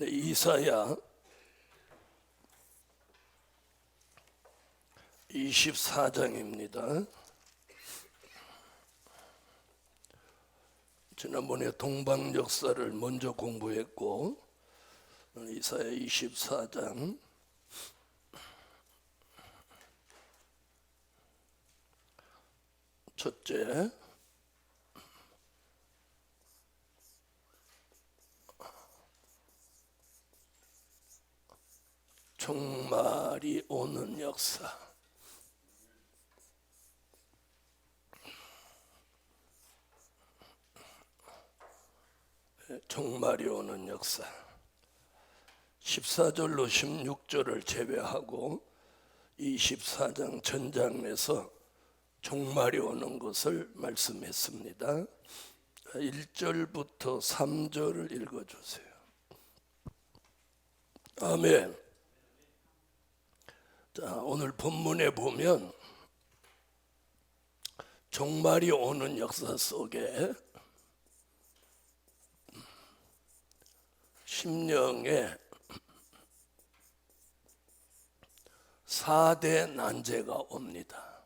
이사야 24장입니다. 지난번에 동방 역사를 먼저 공부했고, 이사야 24장 첫째, 종말이 오는 역사. 종말이 오는 역사. 14절로 16절을 제외하고 24장 전장에서 종말이 오는 것을 말씀했습니다. 1절부터 3절을 읽어주세요. 아멘. 자, 오늘 본문에 보면 종말이 오는 역사 속에 심령에 4대 난제가 옵니다.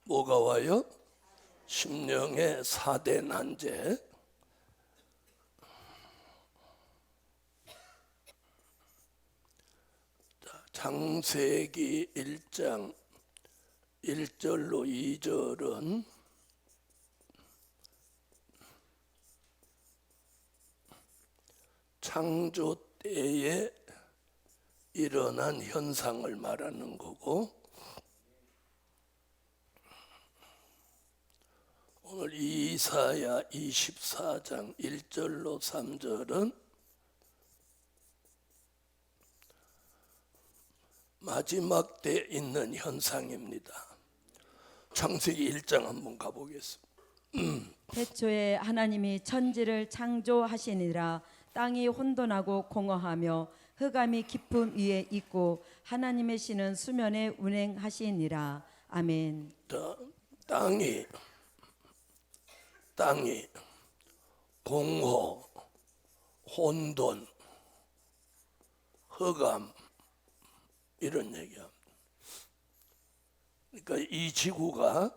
뭐가 와요? 심령의 4대 난제. 창세기 1장 1절로 2절은 창조 때에 일어난 현상을 말하는 거고, 오늘 이사야 24장 1절로 3절은 마지막 때 있는 현상입니다. 창세기 1장 한번 가보겠습니다. 태초에 하나님이 천지를 창조하시니라. 땅이 혼돈하고 공허하며 흑암이 깊음 위에 있고 하나님의 신은 수면에 운행하시니라. 아멘. 땅이 공허, 혼돈, 흑암 이런 얘기합니다. 그러니까 이 지구가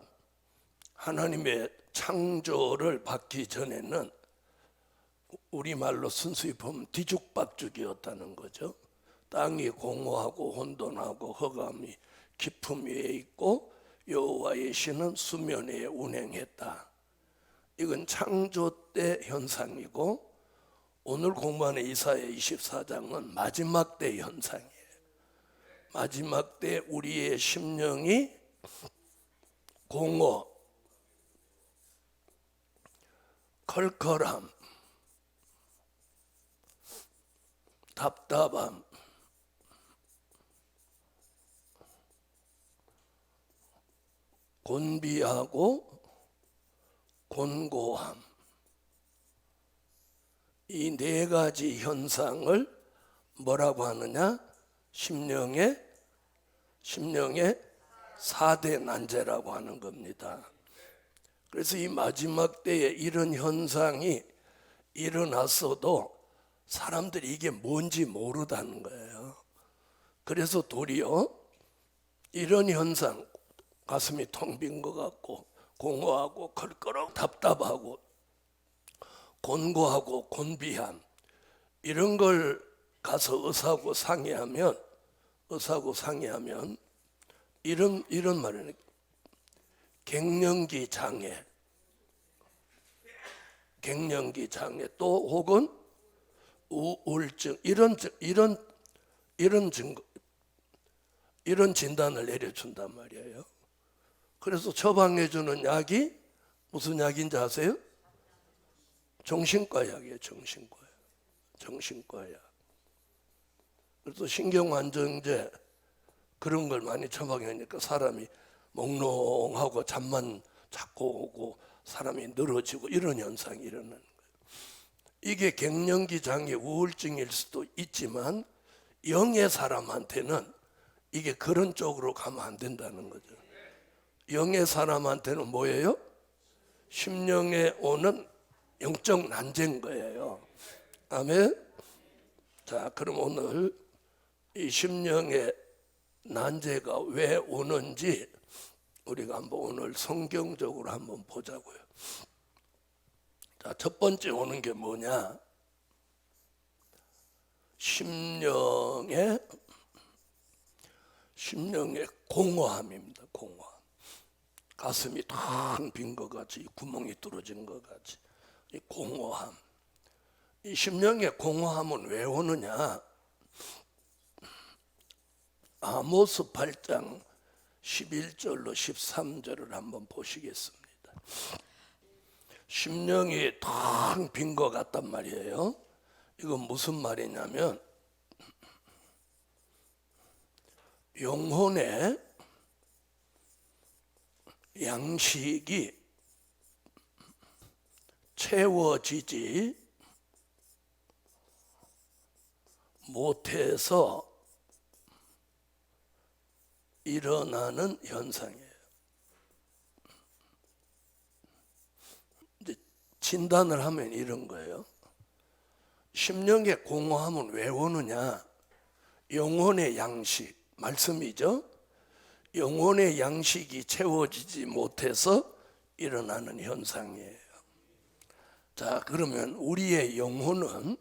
하나님의 창조를 받기 전에는 우리말로 순수히 보면 뒤죽박죽이었다는 거죠. 땅이 공허하고 혼돈하고 흑암이 깊음 위에 있고 여호와의 신은 수면 위에 운행했다. 이건 창조 때 현상이고, 오늘 공부하는 이사야 24장은 마지막 때 현상이에요. 마지막 때 우리의 심령이 공허, 컬컬함, 답답함, 곤비하고 곤고함, 이 네 가지 현상을 뭐라고 하느냐? 심령의 4대 난제라고 하는 겁니다. 그래서 이 마지막 때에 이런 현상이 일어났어도 사람들이 이게 뭔지 모르다는 거예요. 그래서 도리어 이런 현상, 가슴이 텅 빈 것 같고 공허하고 컬컬하고 답답하고 곤고하고 곤비함, 이런 걸 가서 의사하고 상의하면 이런 말이에요. 갱년기 장애 또 혹은 우울증 이런 진단을 내려준단 말이에요. 그래서 처방해 주는 약이 무슨 약인지 아세요? 정신과 약이에요. 정신과 약. 그래서 신경안정제 그런 걸 많이 처방하니까 사람이 몽롱하고 잠만 자꾸 오고 사람이 늘어지고 이런 현상이 일어나는 거예요. 이게 갱년기 장애 우울증일 수도 있지만 영의 사람한테는 이게 그런 쪽으로 가면 안 된다는 거죠. 영의 사람한테는 뭐예요? 심령에 오는 영적 난제인 거예요. 아멘. 자, 그럼 오늘 이 심령의 난제가 왜 오는지 우리가 한번 오늘 성경적으로 한번 보자고요. 자, 첫 번째 오는 게 뭐냐? 심령의 공허함입니다. 공허함. 가슴이 텅 빈 것 같이, 구멍이 뚫어진 것 같이, 이 공허함. 이 심령의 공허함은 왜 오느냐? 아모스 8장 11절로 13절을 한번 보시겠습니다. 심령이 텅 빈 것 같단 말이에요. 이건 무슨 말이냐면 영혼의 양식이 채워지지 못해서 일어나는 현상이에요. 이제 진단을 하면 이런 거예요. 심령의 공허함은 왜 오느냐? 영혼의 양식, 말씀이죠. 영혼의 양식이 채워지지 못해서 일어나는 현상이에요. 자, 그러면 우리의 영혼은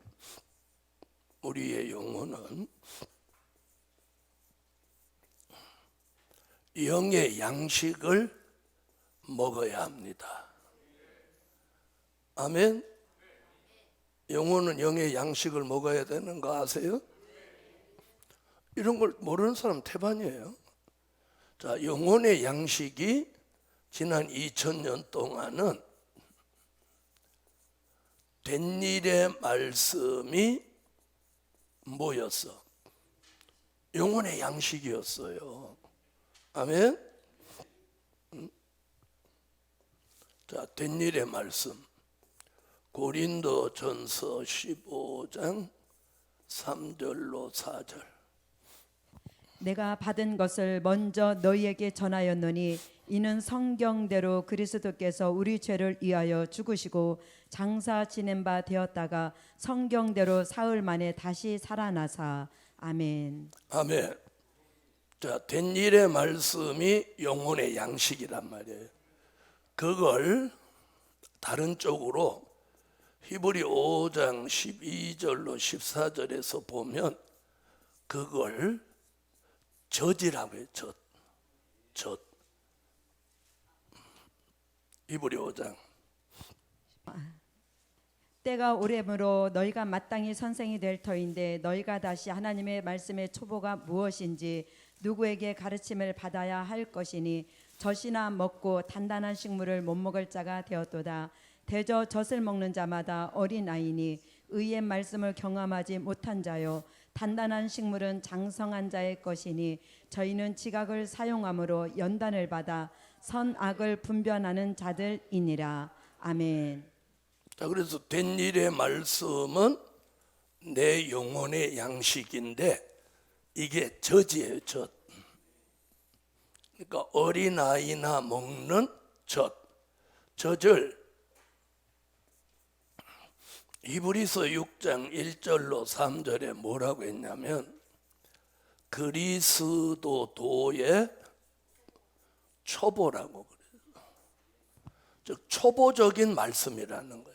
영의 양식을 먹어야 합니다. 아멘. 영혼은 영의 양식을 먹어야 되는 거 아세요? 이런 걸 모르는 사람 태반이에요. 자, 영혼의 양식이 지난 2000년 동안은 된 일의 말씀이 뭐였어? 영혼의 양식이었어요. 아멘. 자, 된 일의 말씀. 고린도전서 15장 3절로 4절. 내가 받은 것을 먼저 너희에게 전하였노니 이는 성경대로 그리스도께서 우리 죄를 위하여 죽으시고 장사 지낸 바 되었다가 성경대로 사흘 만에 다시 살아나사. 아멘. 아멘. 자, 된 일의 말씀이 영혼의 양식이란 말이에요. 그걸 다른 쪽으로 히브리 5장 12절로 14절에서 보면 그걸 젖이라고 해요. 젖. 히브리 5장. 때가 오래므로 너희가 마땅히 선생이 될 터인데 너희가 다시 하나님의 말씀의 초보가 무엇인지 누구에게 가르침을 받아야 할 것이니 젖이나 먹고 단단한 식물을 못 먹을 자가 되었도다. 대저 젖을 먹는 자마다 어린아이니 의의 말씀을 경험하지 못한 자요 단단한 식물은 장성한 자의 것이니 저희는 지각을 사용함으로 연단을 받아 선악을 분별하는 자들이니라. 아멘. 자, 그래서 된 일의 말씀은 내 영혼의 양식인데 이게 젖이에요. 젖. 그러니까 어린아이나 먹는 젖을 히브리서 6장 1절로 3절에 뭐라고 했냐면 그리스도도의 초보라고 그래요. 즉 초보적인 말씀이라는 거예요.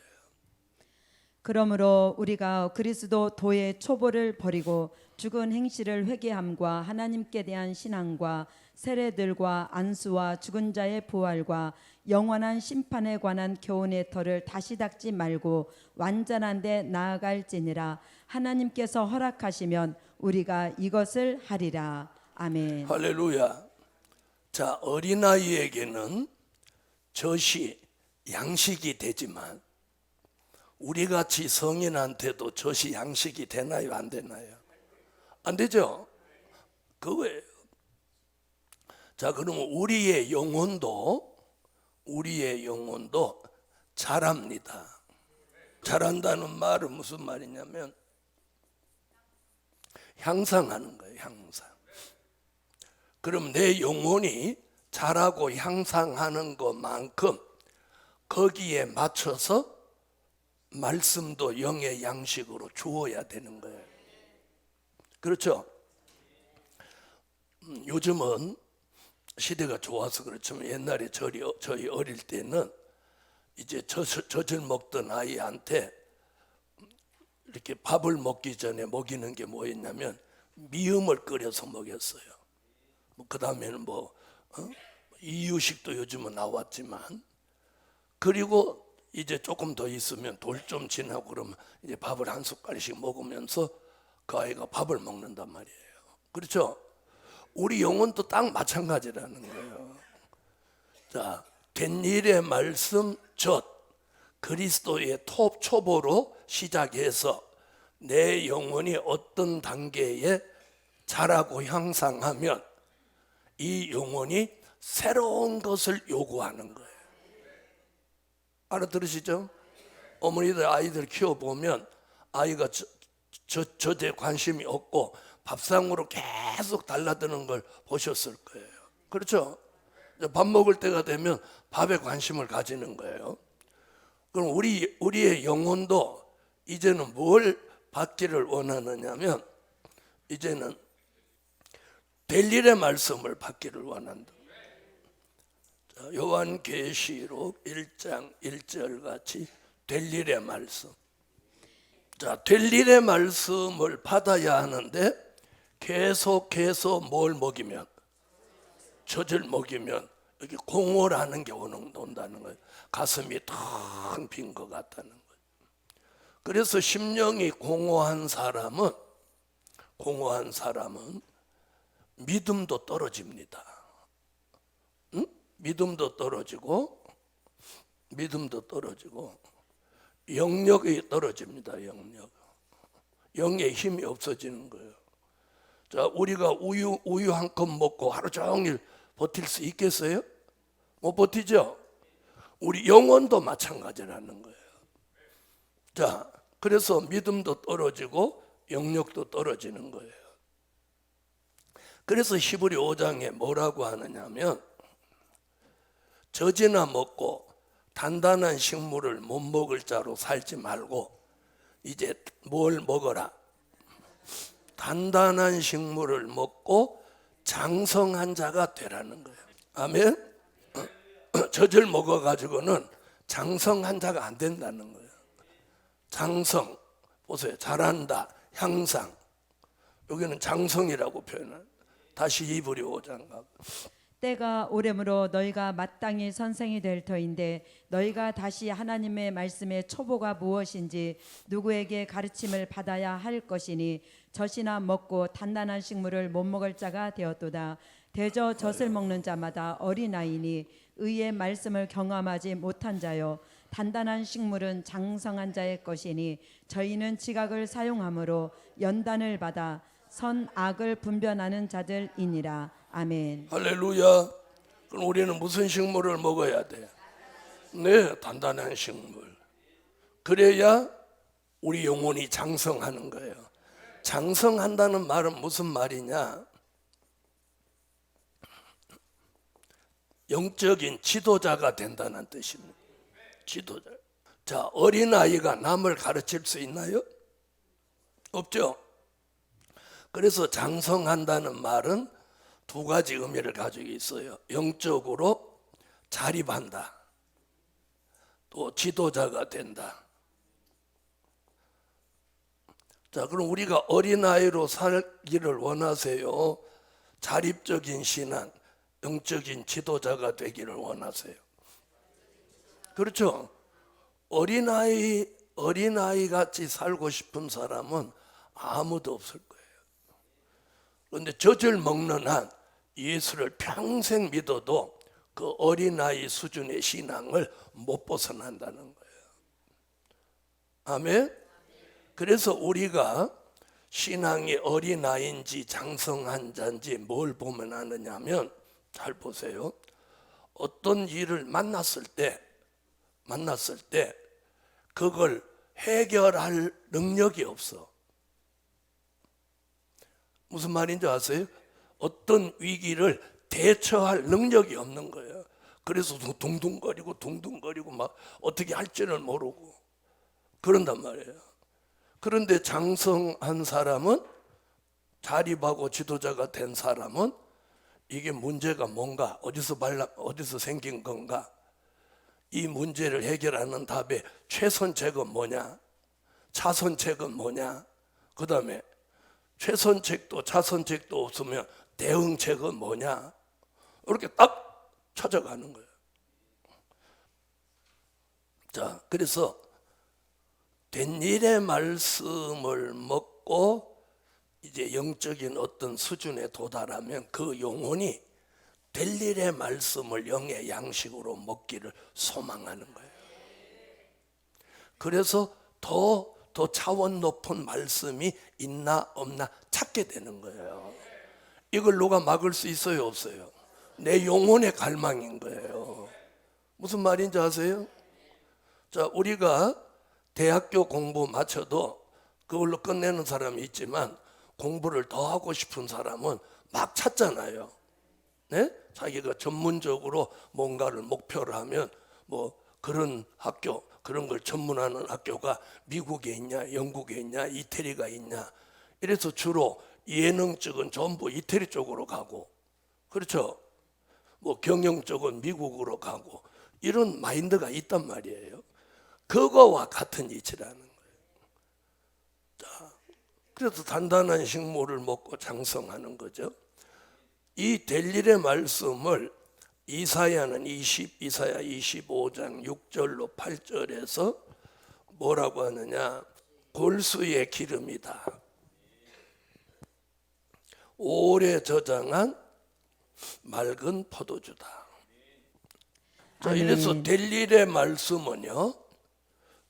그러므로 우리가 그리스도 도의 초보를 버리고 죽은 행실을 회개함과 하나님께 대한 신앙과 세례들과 안수와 죽은 자의 부활과 영원한 심판에 관한 교훈의 터를 다시 닦지 말고 완전한 데 나아갈지니라. 하나님께서 허락하시면 우리가 이것을 하리라. 아멘. 할렐루야. 자, 어린아이에게는 젖이 양식이 되지만 우리같이 성인한테도 젖이 양식이 되나요? 안 되나요? 안 되죠? 그거예요. 자, 그러면 우리의 영혼도 자랍니다. 자란다는 말은 무슨 말이냐면 향상하는 거예요. 향상. 그럼 내 영혼이 자라고 향상하는 것만큼 거기에 맞춰서 말씀도 영의 양식으로 주어야 되는 거예요. 그렇죠? 요즘은 시대가 좋아서 그렇지만 옛날에 저희 어릴 때는 이제 젖을 먹던 아이한테 이렇게 밥을 먹기 전에 먹이는 게 뭐였냐면 미음을 끓여서 먹였어요. 그 다음에는 이유식도 요즘은 나왔지만, 그리고 이제 조금 더 있으면 돌 좀 지나고 그러면 이제 밥을 한 숟갈씩 먹으면서 그 아이가 밥을 먹는단 말이에요. 그렇죠? 우리 영혼도 딱 마찬가지라는 거예요. 자, 된 일의 말씀 젖, 그리스도의 초보로 시작해서 내 영혼이 어떤 단계에 자라고 향상하면 이 영혼이 새로운 것을 요구하는 거예요. 알아들으시죠? 어머니들 아이들 키워보면 아이가 젖에 관심이 없고 밥상으로 계속 달라드는 걸 보셨을 거예요. 그렇죠? 밥 먹을 때가 되면 밥에 관심을 가지는 거예요. 그럼 우리의 영혼도 이제는 뭘 받기를 원하느냐면, 이제는 될 일의 말씀을 받기를 원한다. 요한계시록 1장 1절 같이 될 일의 말씀. 자, 될 일의 말씀을 받아야 하는데 계속해서 뭘 먹이면, 젖을 먹이면 여기 공허라는 게 온다는 거예요. 가슴이 텅 빈 것 같다는 거예요. 그래서 심령이 공허한 사람은 믿음도 떨어집니다. 응? 믿음도 떨어지고 영력이 떨어집니다. 영의 힘이 없어지는 거예요. 자, 우리가 우유 한 컵 먹고 하루 종일 버틸 수 있겠어요? 못 버티죠? 우리 영혼도 마찬가지라는 거예요. 자, 그래서 믿음도 떨어지고 영력도 떨어지는 거예요. 그래서 히브리 5장에 뭐라고 하느냐면, 젖이나 먹고 단단한 식물을 못 먹을 자로 살지 말고 이제 뭘 먹어라? 단단한 식물을 먹고 장성한 자가 되라는 거예요. 아멘? 젖을 먹어가지고는 장성한 자가 안 된다는 거예요. 장성, 보세요. 잘한다, 향상. 여기는 장성이라고 표현해요. 다시 히브리 5장 가고. 때가 오래므로 너희가 마땅히 선생이 될 터인데 너희가 다시 하나님의 말씀의 초보가 무엇인지 누구에게 가르침을 받아야 할 것이니 젖이나 먹고 단단한 식물을 못 먹을 자가 되었도다. 대저 젖을 먹는 자마다 어린아이니 의의 말씀을 경험하지 못한 자요, 단단한 식물은 장성한 자의 것이니 저희는 지각을 사용함으로 연단을 받아 선악을 분별하는 자들이니라. 아멘. 할렐루야. 그럼 우리는 무슨 식물을 먹어야 돼? 네, 단단한 식물. 그래야 우리 영혼이 장성하는 거예요. 장성한다는 말은 무슨 말이냐? 영적인 지도자가 된다는 뜻입니다. 지도자. 자, 어린아이가 남을 가르칠 수 있나요? 없죠. 그래서 장성한다는 말은 두 가지 의미를 가지고 있어요. 영적으로 자립한다, 또 지도자가 된다. 자, 그럼 우리가 어린아이로 살기를 원하세요? 자립적인 신앙, 영적인 지도자가 되기를 원하세요? 그렇죠? 어린아이 같이 살고 싶은 사람은 아무도 없을 거예요. 그런데 젖을 먹는 한 예수를 평생 믿어도 그 어린아이 수준의 신앙을 못 벗어난다는 거예요. 아멘? 그래서 우리가 신앙이 어린아이인지 장성한 자인지 뭘 보면 아느냐면, 잘 보세요. 어떤 일을 만났을 때 그걸 해결할 능력이 없어. 무슨 말인지 아세요? 어떤 위기를 대처할 능력이 없는 거예요. 그래서 둥둥거리고 막 어떻게 할지를 모르고, 그런단 말이에요. 그런데 장성한 사람은, 자립하고 지도자가 된 사람은 이게 문제가 뭔가, 어디서 생긴 건가, 이 문제를 해결하는 답의 최선책은 뭐냐, 차선책은 뭐냐, 그 다음에 최선책도 차선책도 없으면 대응책은 뭐냐, 이렇게 딱 찾아가는 거예요. 자, 그래서 된 일의 말씀을 먹고 이제 영적인 어떤 수준에 도달하면 그 영혼이 될 일의 말씀을 영의 양식으로 먹기를 소망하는 거예요. 그래서 더 차원 높은 말씀이 있나 없나 찾게 되는 거예요. 이걸 누가 막을 수 있어요, 없어요? 내 영혼의 갈망인 거예요. 무슨 말인지 아세요? 자, 우리가 대학교 공부 마쳐도 그걸로 끝내는 사람이 있지만 공부를 더 하고 싶은 사람은 막 찾잖아요. 네? 자기가 전문적으로 뭔가를 목표로 하면 뭐 그런 학교, 그런 걸 전문하는 학교가 미국에 있냐, 영국에 있냐, 이태리가 있냐. 이래서 주로 예능 쪽은 전부 이태리 쪽으로 가고, 그렇죠? 뭐 경영 쪽은 미국으로 가고, 이런 마인드가 있단 말이에요. 그거와 같은 이치라는 거예요. 자, 그래서 단단한 식물을 먹고 장성하는 거죠. 이 될 일의 말씀을 이사야 25장 6절로 8절에서 뭐라고 하느냐, 골수의 기름이다, 오래 저장한 맑은 포도주다. 자, 이래서 될 일의 말씀은요,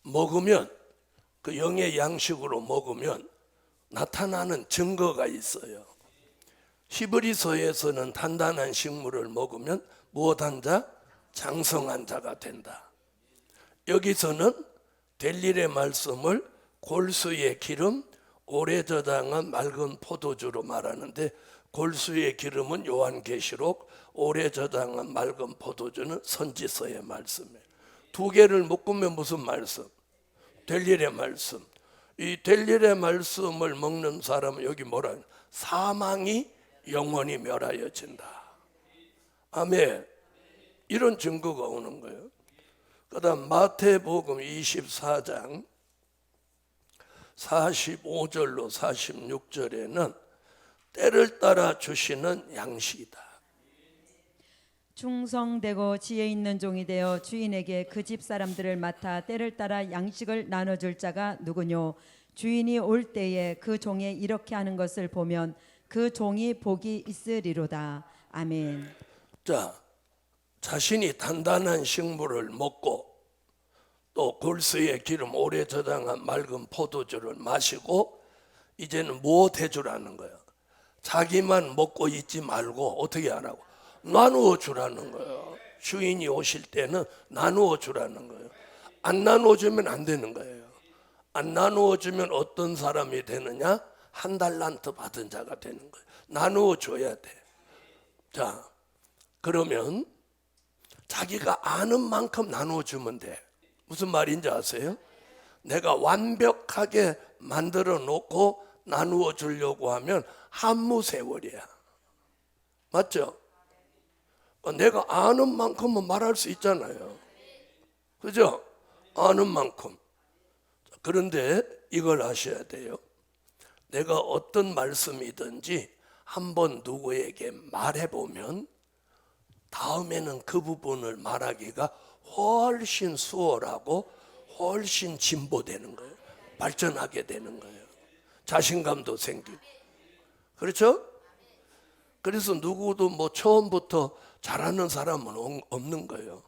먹으면, 그 영의 양식으로 먹으면 나타나는 증거가 있어요. 히브리서에서는 단단한 식물을 먹으면 무엇한 자? 장성한 자가 된다. 여기서는 될 일의 말씀을 골수의 기름, 오래 저장한 맑은 포도주로 말하는데, 골수의 기름은 요한계시록, 오래 저장한 맑은 포도주는 선지서의 말씀이에요. 두 개를 묶으면 무슨 말씀? 될 일의 말씀. 이 될 일의 말씀을 먹는 사람은 여기 뭐라 해요? 사망이 영원히 멸하여진다. 아멘. 이런 증거가 오는 거예요. 그 다음 마태복음 24장 45절로 46절에는 때를 따라 주시는 양식이다. 충성되고 지혜 있는 종이 되어 주인에게 그 집 사람들을 맡아 때를 따라 양식을 나눠줄 자가 누구뇨? 주인이 올 때에 그 종이 이렇게 하는 것을 보면 그 종이 복이 있으리로다. 아멘. 자, 자신이 단단한 식물을 먹고 또 골수의 기름, 오래 저장한 맑은 포도주를 마시고 이제는 무엇 해주라는 거예요? 자기만 먹고 있지 말고 어떻게 하라고? 나누어 주라는 거예요. 주인이 오실 때는 나누어 주라는 거예요. 안 나누어 주면 안 되는 거예요. 안 나누어 주면 어떤 사람이 되느냐? 한 달란트 받은 자가 되는 거예요. 나누어 줘야 돼. 자, 그러면 자기가 아는 만큼 나누어 주면 돼. 무슨 말인지 아세요? 내가 완벽하게 만들어 놓고 나누어 주려고 하면 한무 세월이야. 맞죠? 내가 아는 만큼은 말할 수 있잖아요. 그죠? 아는 만큼. 그런데 이걸 아셔야 돼요. 내가 어떤 말씀이든지 한번 누구에게 말해보면 다음에는 그 부분을 말하기가 훨씬 수월하고 훨씬 진보되는 거예요. 발전하게 되는 거예요. 자신감도 생기고. 그렇죠? 그래서 누구도 뭐 처음부터 잘하는 사람은 없는 거예요.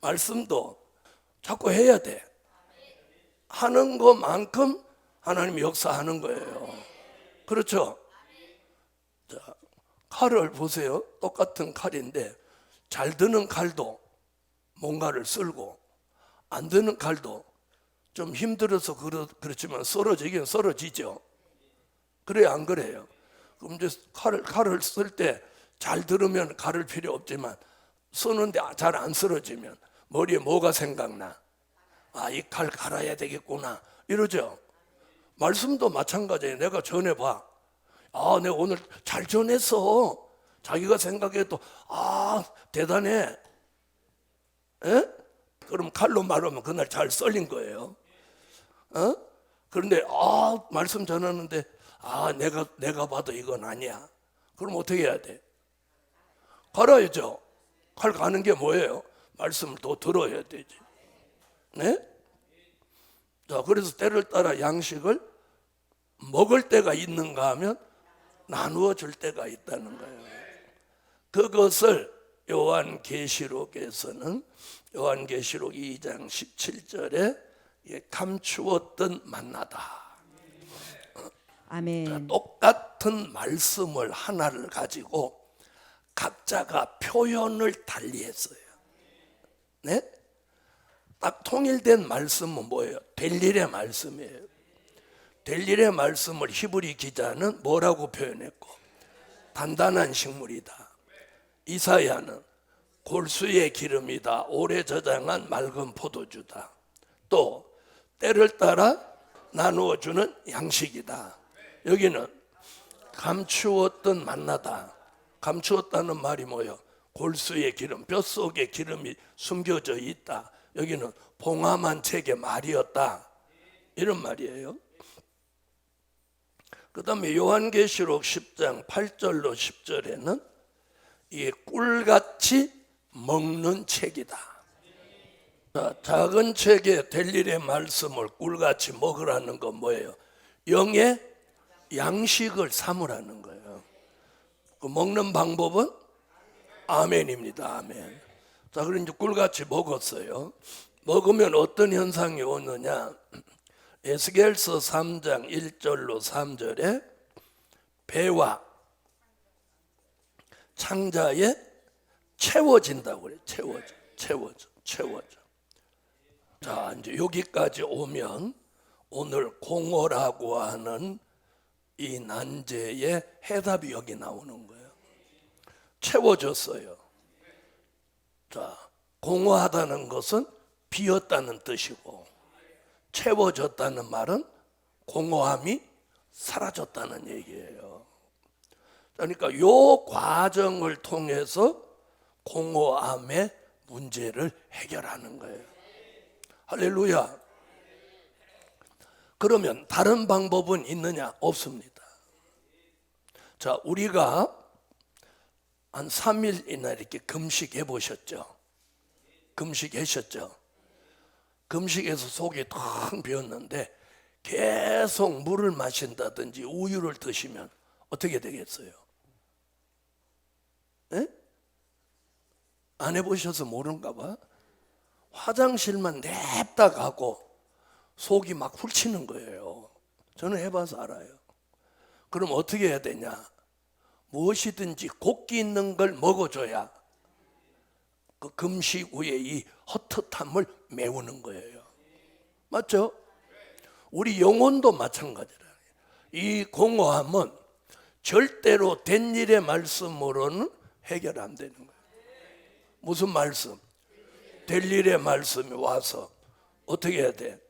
말씀도 자꾸 해야 돼. 하는 것만큼 하나님이 역사하는 거예요. 그렇죠? 자, 칼을 보세요. 똑같은 칼인데 잘 드는 칼도 뭔가를 쓸고 안 드는 칼도 좀 힘들어서 그렇지만 썰어지긴 썰어지죠. 그래요, 안 그래요? 그럼 이제 칼을 쓸 때 잘 들으면 가를 필요 없지만 쓰는데 잘 안 쓰러지면 머리에 뭐가 생각나? 아, 이 칼 갈아야 되겠구나 이러죠. 말씀도 마찬가지예요. 내가 전해봐. 아, 내가 오늘 잘 전했어. 자기가 생각해도 아, 대단해. 에? 그럼 칼로 말하면 그날 잘 썰린 거예요. 어? 그런데 아, 말씀 전하는데 아, 내가 봐도 이건 아니야. 그럼 어떻게 해야 돼? 갈아야죠. 칼 가는 게 뭐예요? 말씀을 더 들어야 되지. 네? 자, 그래서 때를 따라 양식을 먹을 때가 있는가 하면 나누어 줄 때가 있다는 거예요. 그것을 요한계시록에서는 요한계시록 2장 17절에 감추었던 만나다. 아멘. 똑같은 말씀을 하나를 가지고 각자가 표현을 달리했어요. 네? 딱 통일된 말씀은 뭐예요? 될 일의 말씀이에요. 될 일의 말씀을 히브리 기자는 뭐라고 표현했고? 단단한 식물이다. 이사야는 골수의 기름이다. 오래 저장한 맑은 포도주다. 또 때를 따라 나누어 주는 양식이다. 여기는 감추었던 만나다. 감추었다는 말이 뭐예요? 골수의 기름, 뼛속에 기름이 숨겨져 있다. 여기는 봉함한 책의 말이었다. 이런 말이에요. 그 다음에 요한계시록 10장 8절로 10절에는 이게 꿀같이 먹는 책이다. 자, 작은 책에 될 일의 말씀을 꿀같이 먹으라는 건 뭐예요? 영의 양식을 삼으라는 거예요. 그 먹는 방법은 아멘입니다. 아멘. 자, 그럼 이제 꿀같이 먹었어요. 먹으면 어떤 현상이 오느냐? 에스겔서 3장 1절로 3절에 배와 창자에 채워진다고 그래요. 채워져. 자, 이제 여기까지 오면 오늘 공허라고 하는 이 난제의 해답이 여기 나오는 거예요. 채워졌어요. 자, 공허하다는 것은 비었다는 뜻이고, 채워졌다는 말은 공허함이 사라졌다는 얘기예요. 그러니까 이 과정을 통해서 공허함의 문제를 해결하는 거예요. 할렐루야. 그러면 다른 방법은 있느냐? 없습니다. 자, 우리가 한 3일이나 이렇게 금식해 보셨죠? 금식하셨죠? 금식해서 속이 텅 비었는데 계속 물을 마신다든지 우유를 드시면 어떻게 되겠어요? 네? 안 해보셔서 모른가 봐. 화장실만 냅다 가고 속이 막 훌치는 거예요. 저는 해봐서 알아요. 그럼 어떻게 해야 되냐? 무엇이든지 곱기 있는 걸 먹어줘야 그 금식 후에 이 헛헛함을 메우는 거예요. 맞죠? 우리 영혼도 마찬가지라. 이 공허함은 절대로 된 일의 말씀으로는 해결 안 되는 거예요. 무슨 말씀? 될 일의 말씀이 와서 어떻게 해야 돼?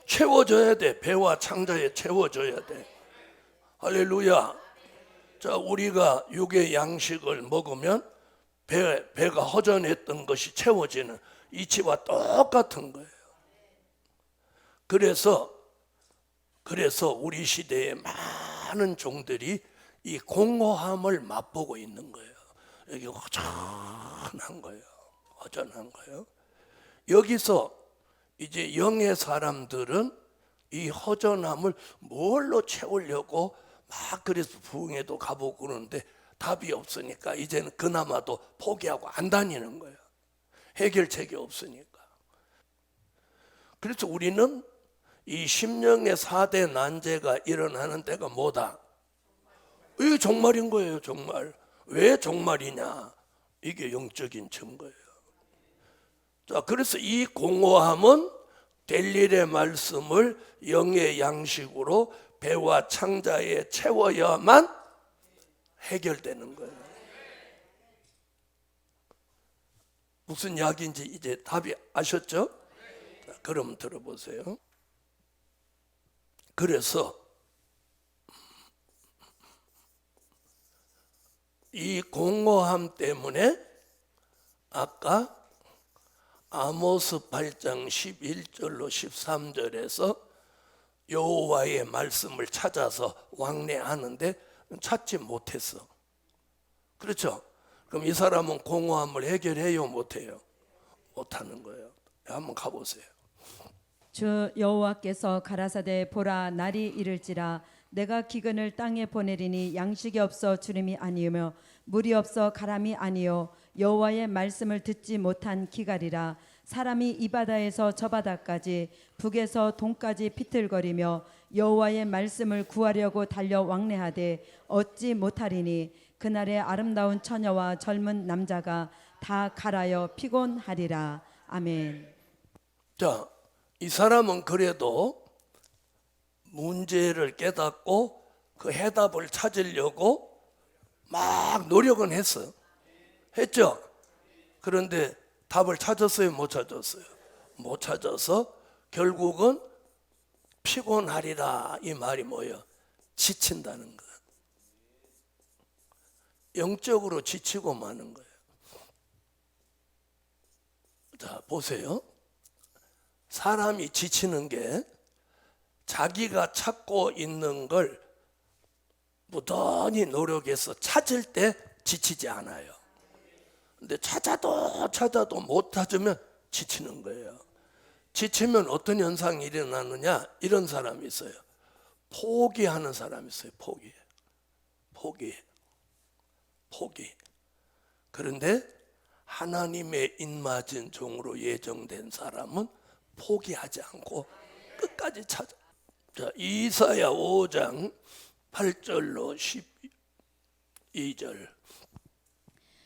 채워져야 돼. 배와 창자에 채워져야 돼. 할렐루야. 자, 우리가 육의 양식을 먹으면 배가 허전했던 것이 채워지는 이치와 똑같은 거예요. 그래서 우리 시대에 많은 종들이 이 공허함을 맛보고 있는 거예요. 여기 허전한 거예요. 허전한 거예요. 여기서 이제 영의 사람들은 이 허전함을 뭘로 채우려고 막 그래서 부흥회도 가보고 그러는데 답이 없으니까 이제는 그나마도 포기하고 안 다니는 거예요. 해결책이 없으니까. 그래서 우리는 이 심령의 4대 난제가 일어나는 때가 뭐다? 이게 종말인 거예요. 종말. 왜 종말이냐? 이게 영적인 증거예요. 자, 그래서 이 공허함은 될 일의 말씀을 영의 양식으로 배와 창자에 채워야만 해결되는 거예요. 무슨 이야기인지 이제 답이 아셨죠? 그럼 들어보세요. 그래서 이 공허함 때문에 아까 아모스 8장 11절로 13절에서 여호와의 말씀을 찾아서 왕래하는데 찾지 못했어. 그렇죠? 그럼 이 사람은 공허함을 해결해요, 못해요? 못하는 거예요. 한번 가보세요. 주 여호와께서 가라사대 보라 날이 이를지라 내가 기근을 땅에 보내리니 양식이 없어 주림이 아니오며 물이 없어 가람이 아니요 여호와의 말씀을 듣지 못한 기갈이라. 사람이 이 바다에서 저 바다까지 북에서 동까지 비틀거리며 여호와의 말씀을 구하려고 달려 왕래하되 얻지 못하리니 그날에 아름다운 처녀와 젊은 남자가 다 갈아여 피곤하리라. 아멘. 자, 이 사람은 그래도 문제를 깨닫고 그 해답을 찾으려고 막 노력은 했어요. 했죠? 그런데 답을 찾았어요? 못 찾았어요? 못 찾아서 결국은 피곤하리라. 이 말이 뭐예요? 지친다는 거. 영적으로 지치고 마는 거예요. 자, 보세요. 사람이 지치는 게 자기가 찾고 있는 걸 무던히 노력해서 찾을 때 지치지 않아요. 근데 찾아도 못 찾으면 지치는 거예요. 지치면 어떤 현상이 일어나느냐? 이런 사람이 있어요. 포기하는 사람이 있어요. 포기. 그런데 하나님의 입맞은 종으로 예정된 사람은 포기하지 않고 끝까지 찾아. 자, 이사야 5장 8절로 12절.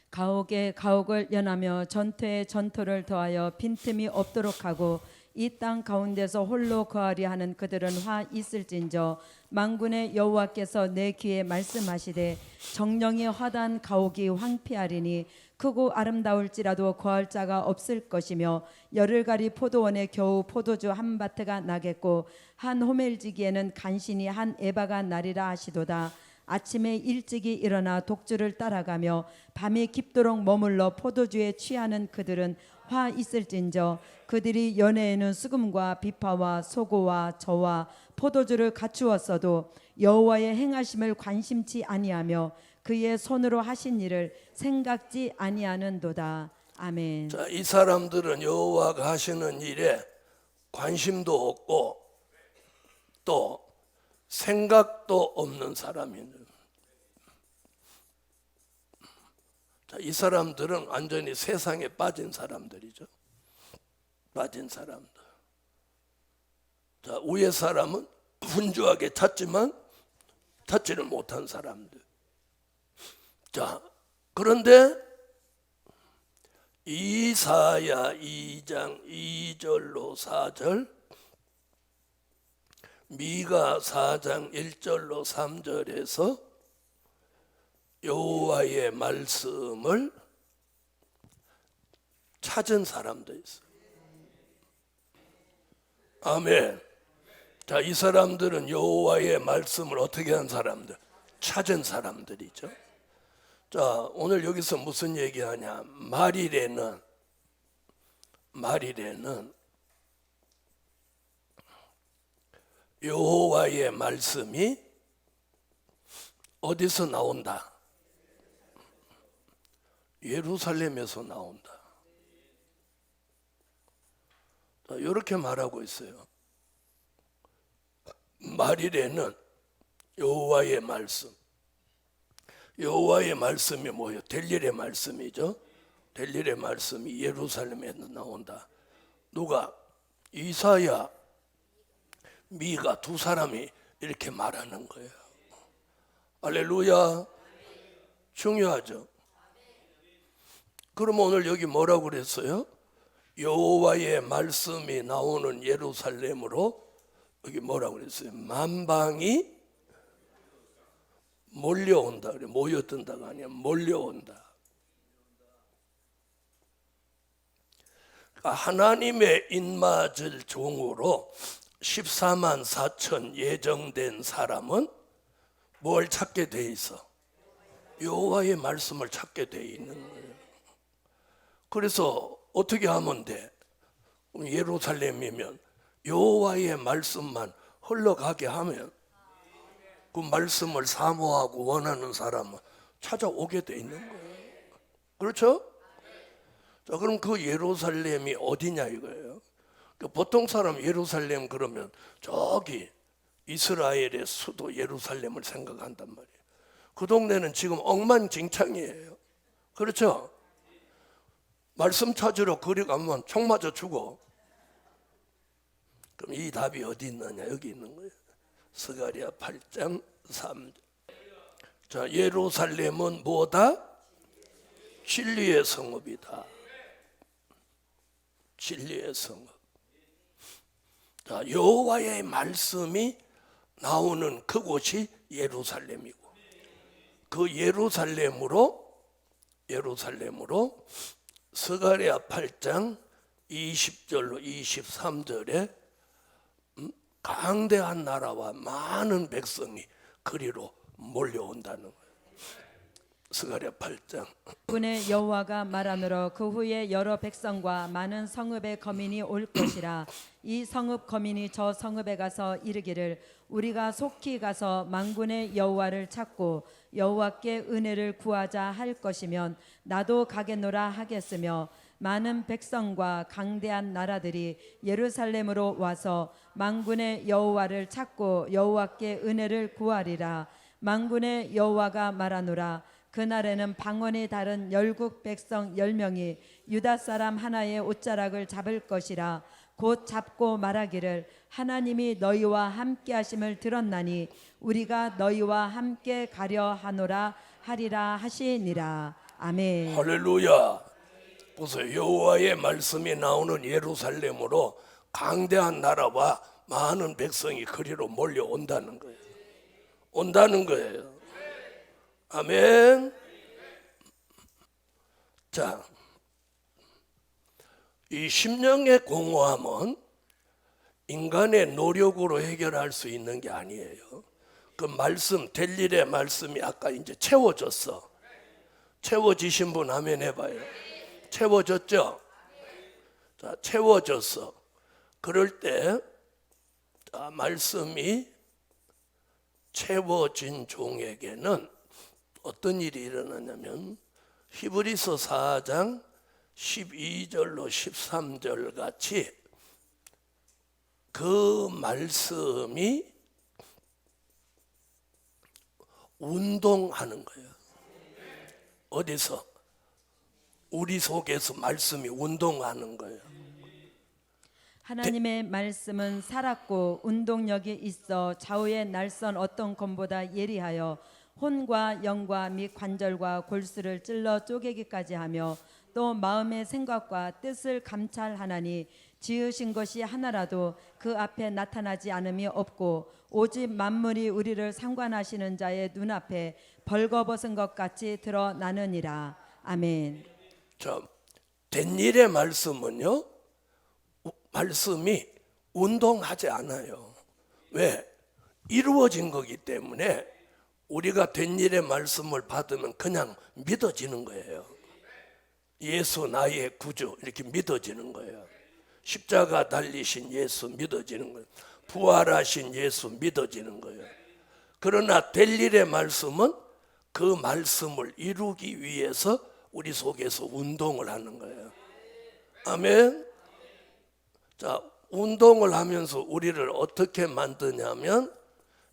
가옥에 가옥을 연하며 전투에 전투를 더하여 빈틈이 없도록 하고 이 땅 가운데서 홀로 거하리 하는 그들은 화 있을진저 만군의 여호와께서 내 귀에 말씀하시되 정령이 화단 가옥이 황폐하리니 크고 아름다울지라도 거할 자가 없을 것이며 열흘가리 포도원에 겨우 포도주 한 바트가 나겠고 한 호멜지기에는 간신히 한 에바가 나리라 하시도다. 아침에 일찍이 일어나 독주를 따라가며 밤이 깊도록 머물러 포도주에 취하는 그들은 화 있을진저 그들이 연애에는 수금과 비파와 소고와 저와 포도주를 갖추었어도 여호와의 행하심을 관심치 아니하며 그의 손으로 하신 일을 생각지 아니하는도다. 아멘. 자, 이 사람들은 여호와가 하시는 일에 관심도 없고 또 생각도 없는 사람이에요. 자, 이 사람들은 완전히 세상에 빠진 사람들이죠. 빠진 사람들. 자, 위의 사람은 분주하게 찾지만 찾지를 못한 사람들. 자, 그런데 이사야 2장 2절로 4절, 미가 4장 1절로 3절에서 여호와의 말씀을 찾은 사람도 있어요. 아멘. 자, 이 사람들은 여호와의 말씀을 어떻게 한 사람들? 찾은 사람들이죠. 자, 오늘 여기서 무슨 얘기하냐? 말일에는 여호와의 말씀이 어디서 나온다? 예루살렘에서 나온다. 자, 이렇게 말하고 있어요. 말일에는 여호와의 말씀. 여호와의 말씀이 뭐예요? 델일의 말씀이죠. 델일의 말씀이 예루살렘에서 나온다. 누가? 이사야, 미가 두 사람이 이렇게 말하는 거예요. 할렐루야. 중요하죠. 그럼 오늘 여기 뭐라고 그랬어요? 여호와의 말씀이 나오는 예루살렘으로 여기 뭐라고 그랬어요? 만방이 몰려온다. 그래. 모여든다가 아니야. 몰려온다. 하나님의 입맞을 종으로 14만 4천 예정된 사람은 뭘 찾게 돼 있어? 여호와의 말씀을 찾게 돼 있는 거예요. 그래서 어떻게 하면 돼? 예루살렘이면 여호와의 말씀만 흘러가게 하면 그 말씀을 사모하고 원하는 사람은 찾아오게 돼 있는 거예요. 그렇죠? 자, 그럼 그 예루살렘이 어디냐 이거예요. 보통 사람 예루살렘 그러면 저기 이스라엘의 수도 예루살렘을 생각한단 말이에요. 그 동네는 지금 엉망진창이에요. 그렇죠? 말씀 찾으러 거리 가면 총 맞아 죽어. 그럼 이 답이 어디 있느냐? 여기 있는 거예요. 스가랴 8장 3절. 자, 예루살렘은 뭐다? 진리의 성읍이다. 진리의 성읍. 자, 여호와의 말씀이 나오는 그곳이 예루살렘이고, 그 예루살렘으로 스가랴 8장 20절로 23절에 강대한 나라와 많은 백성이 그리로 몰려온다는 거예요. 스가랴 8장. 군의 여호와가 말하노라. 그 후에 여러 백성과 많은 성읍의 거민이 올 것이라. 이 성읍 거민이 저 성읍에 가서 이르기를 우리가 속히 가서 만군의 여호와를 찾고 여호와께 은혜를 구하자 할 것이면 나도 가겠노라 하겠으며, 많은 백성과 강대한 나라들이 예루살렘으로 와서 만군의 여호와를 찾고 여호와께 은혜를 구하리라. 만군의 여호와가 말하노라. 그날에는 방언이 다른 열국 백성 10명이 유다 사람 하나의 옷자락을 잡을 것이라. 곧 잡고 말하기를 하나님이 너희와 함께 하심을 들었나니 우리가 너희와 함께 가려 하노라 하리라 하시니라. 아멘. 할렐루야. 보세요. 여호와의 말씀이 나오는 예루살렘으로 강대한 나라와 많은 백성이 그리로 몰려온다는 거예요. 온다는 거예요. 아멘. 자, 이 심령의 공허함은 인간의 노력으로 해결할 수 있는 게 아니에요. 그 말씀, 될 일의 말씀이 아까 이제 채워졌어. 채워지신 분 아멘 해봐요. 채워졌죠? 자, 채워졌어. 그럴 때 말씀이 채워진 종에게는 어떤 일이 일어나냐면 히브리서 4장 12절로 13절 같이 그 말씀이 운동하는 거예요. 어디서? 우리 속에서 말씀이 운동하는 거예요. 하나님의 말씀은 살았고 운동력이 있어 좌우의 날선 어떤 검보다 예리하여 혼과 영과 및 관절과 골수를 찔러 쪼개기까지 하며 또 마음의 생각과 뜻을 감찰하나니 지으신 것이 하나라도 그 앞에 나타나지 않음이 없고 오직 만물이 우리를 상관하시는 자의 눈앞에 벌거벗은 것 같이 드러나느니라. 아멘. 자, 된 일의 말씀은요, 말씀이 운동하지 않아요. 왜? 이루어진 거기 때문에 우리가 된 일의 말씀을 받으면 그냥 믿어지는 거예요. 예수 나의 구주 이렇게 믿어지는 거예요. 십자가 달리신 예수 믿어지는 거예요. 부활하신 예수 믿어지는 거예요. 그러나 될 일의 말씀은 그 말씀을 이루기 위해서 우리 속에서 운동을 하는 거예요. 아멘. 자, 운동을 하면서 우리를 어떻게 만드냐면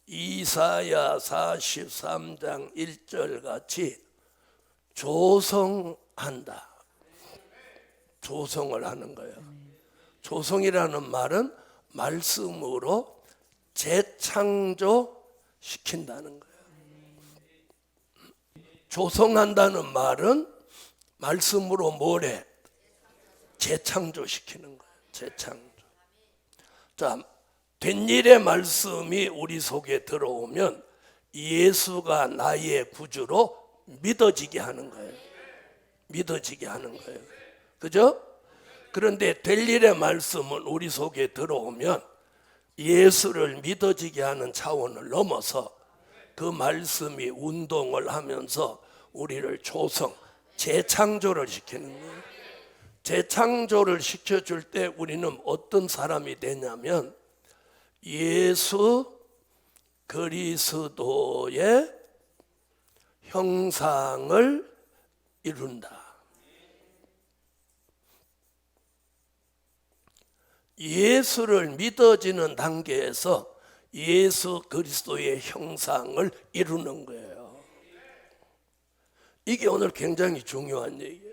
이사야 43장 1절 같이 조성한다. 조성을 하는 거예요. 조성이라는 말은 말씀으로 재창조시킨다는 거예요. 조성한다는 말은 말씀으로 뭐래? 재창조시키는 거예요. 재창조. 자, 된 일의 말씀이 우리 속에 들어오면 예수가 나의 구주로 믿어지게 하는 거예요. 믿어지게 하는 거예요. 그죠? 그런데 될 일의 말씀은 우리 속에 들어오면 예수를 믿어지게 하는 차원을 넘어서 그 말씀이 운동을 하면서 우리를 조성, 재창조를 시키는 거예요. 재창조를 시켜줄 때 우리는 어떤 사람이 되냐면 예수 그리스도의 형상을 이룬다. 예수를 믿어지는 단계에서 예수 그리스도의 형상을 이루는 거예요. 이게 오늘 굉장히 중요한 얘기예요.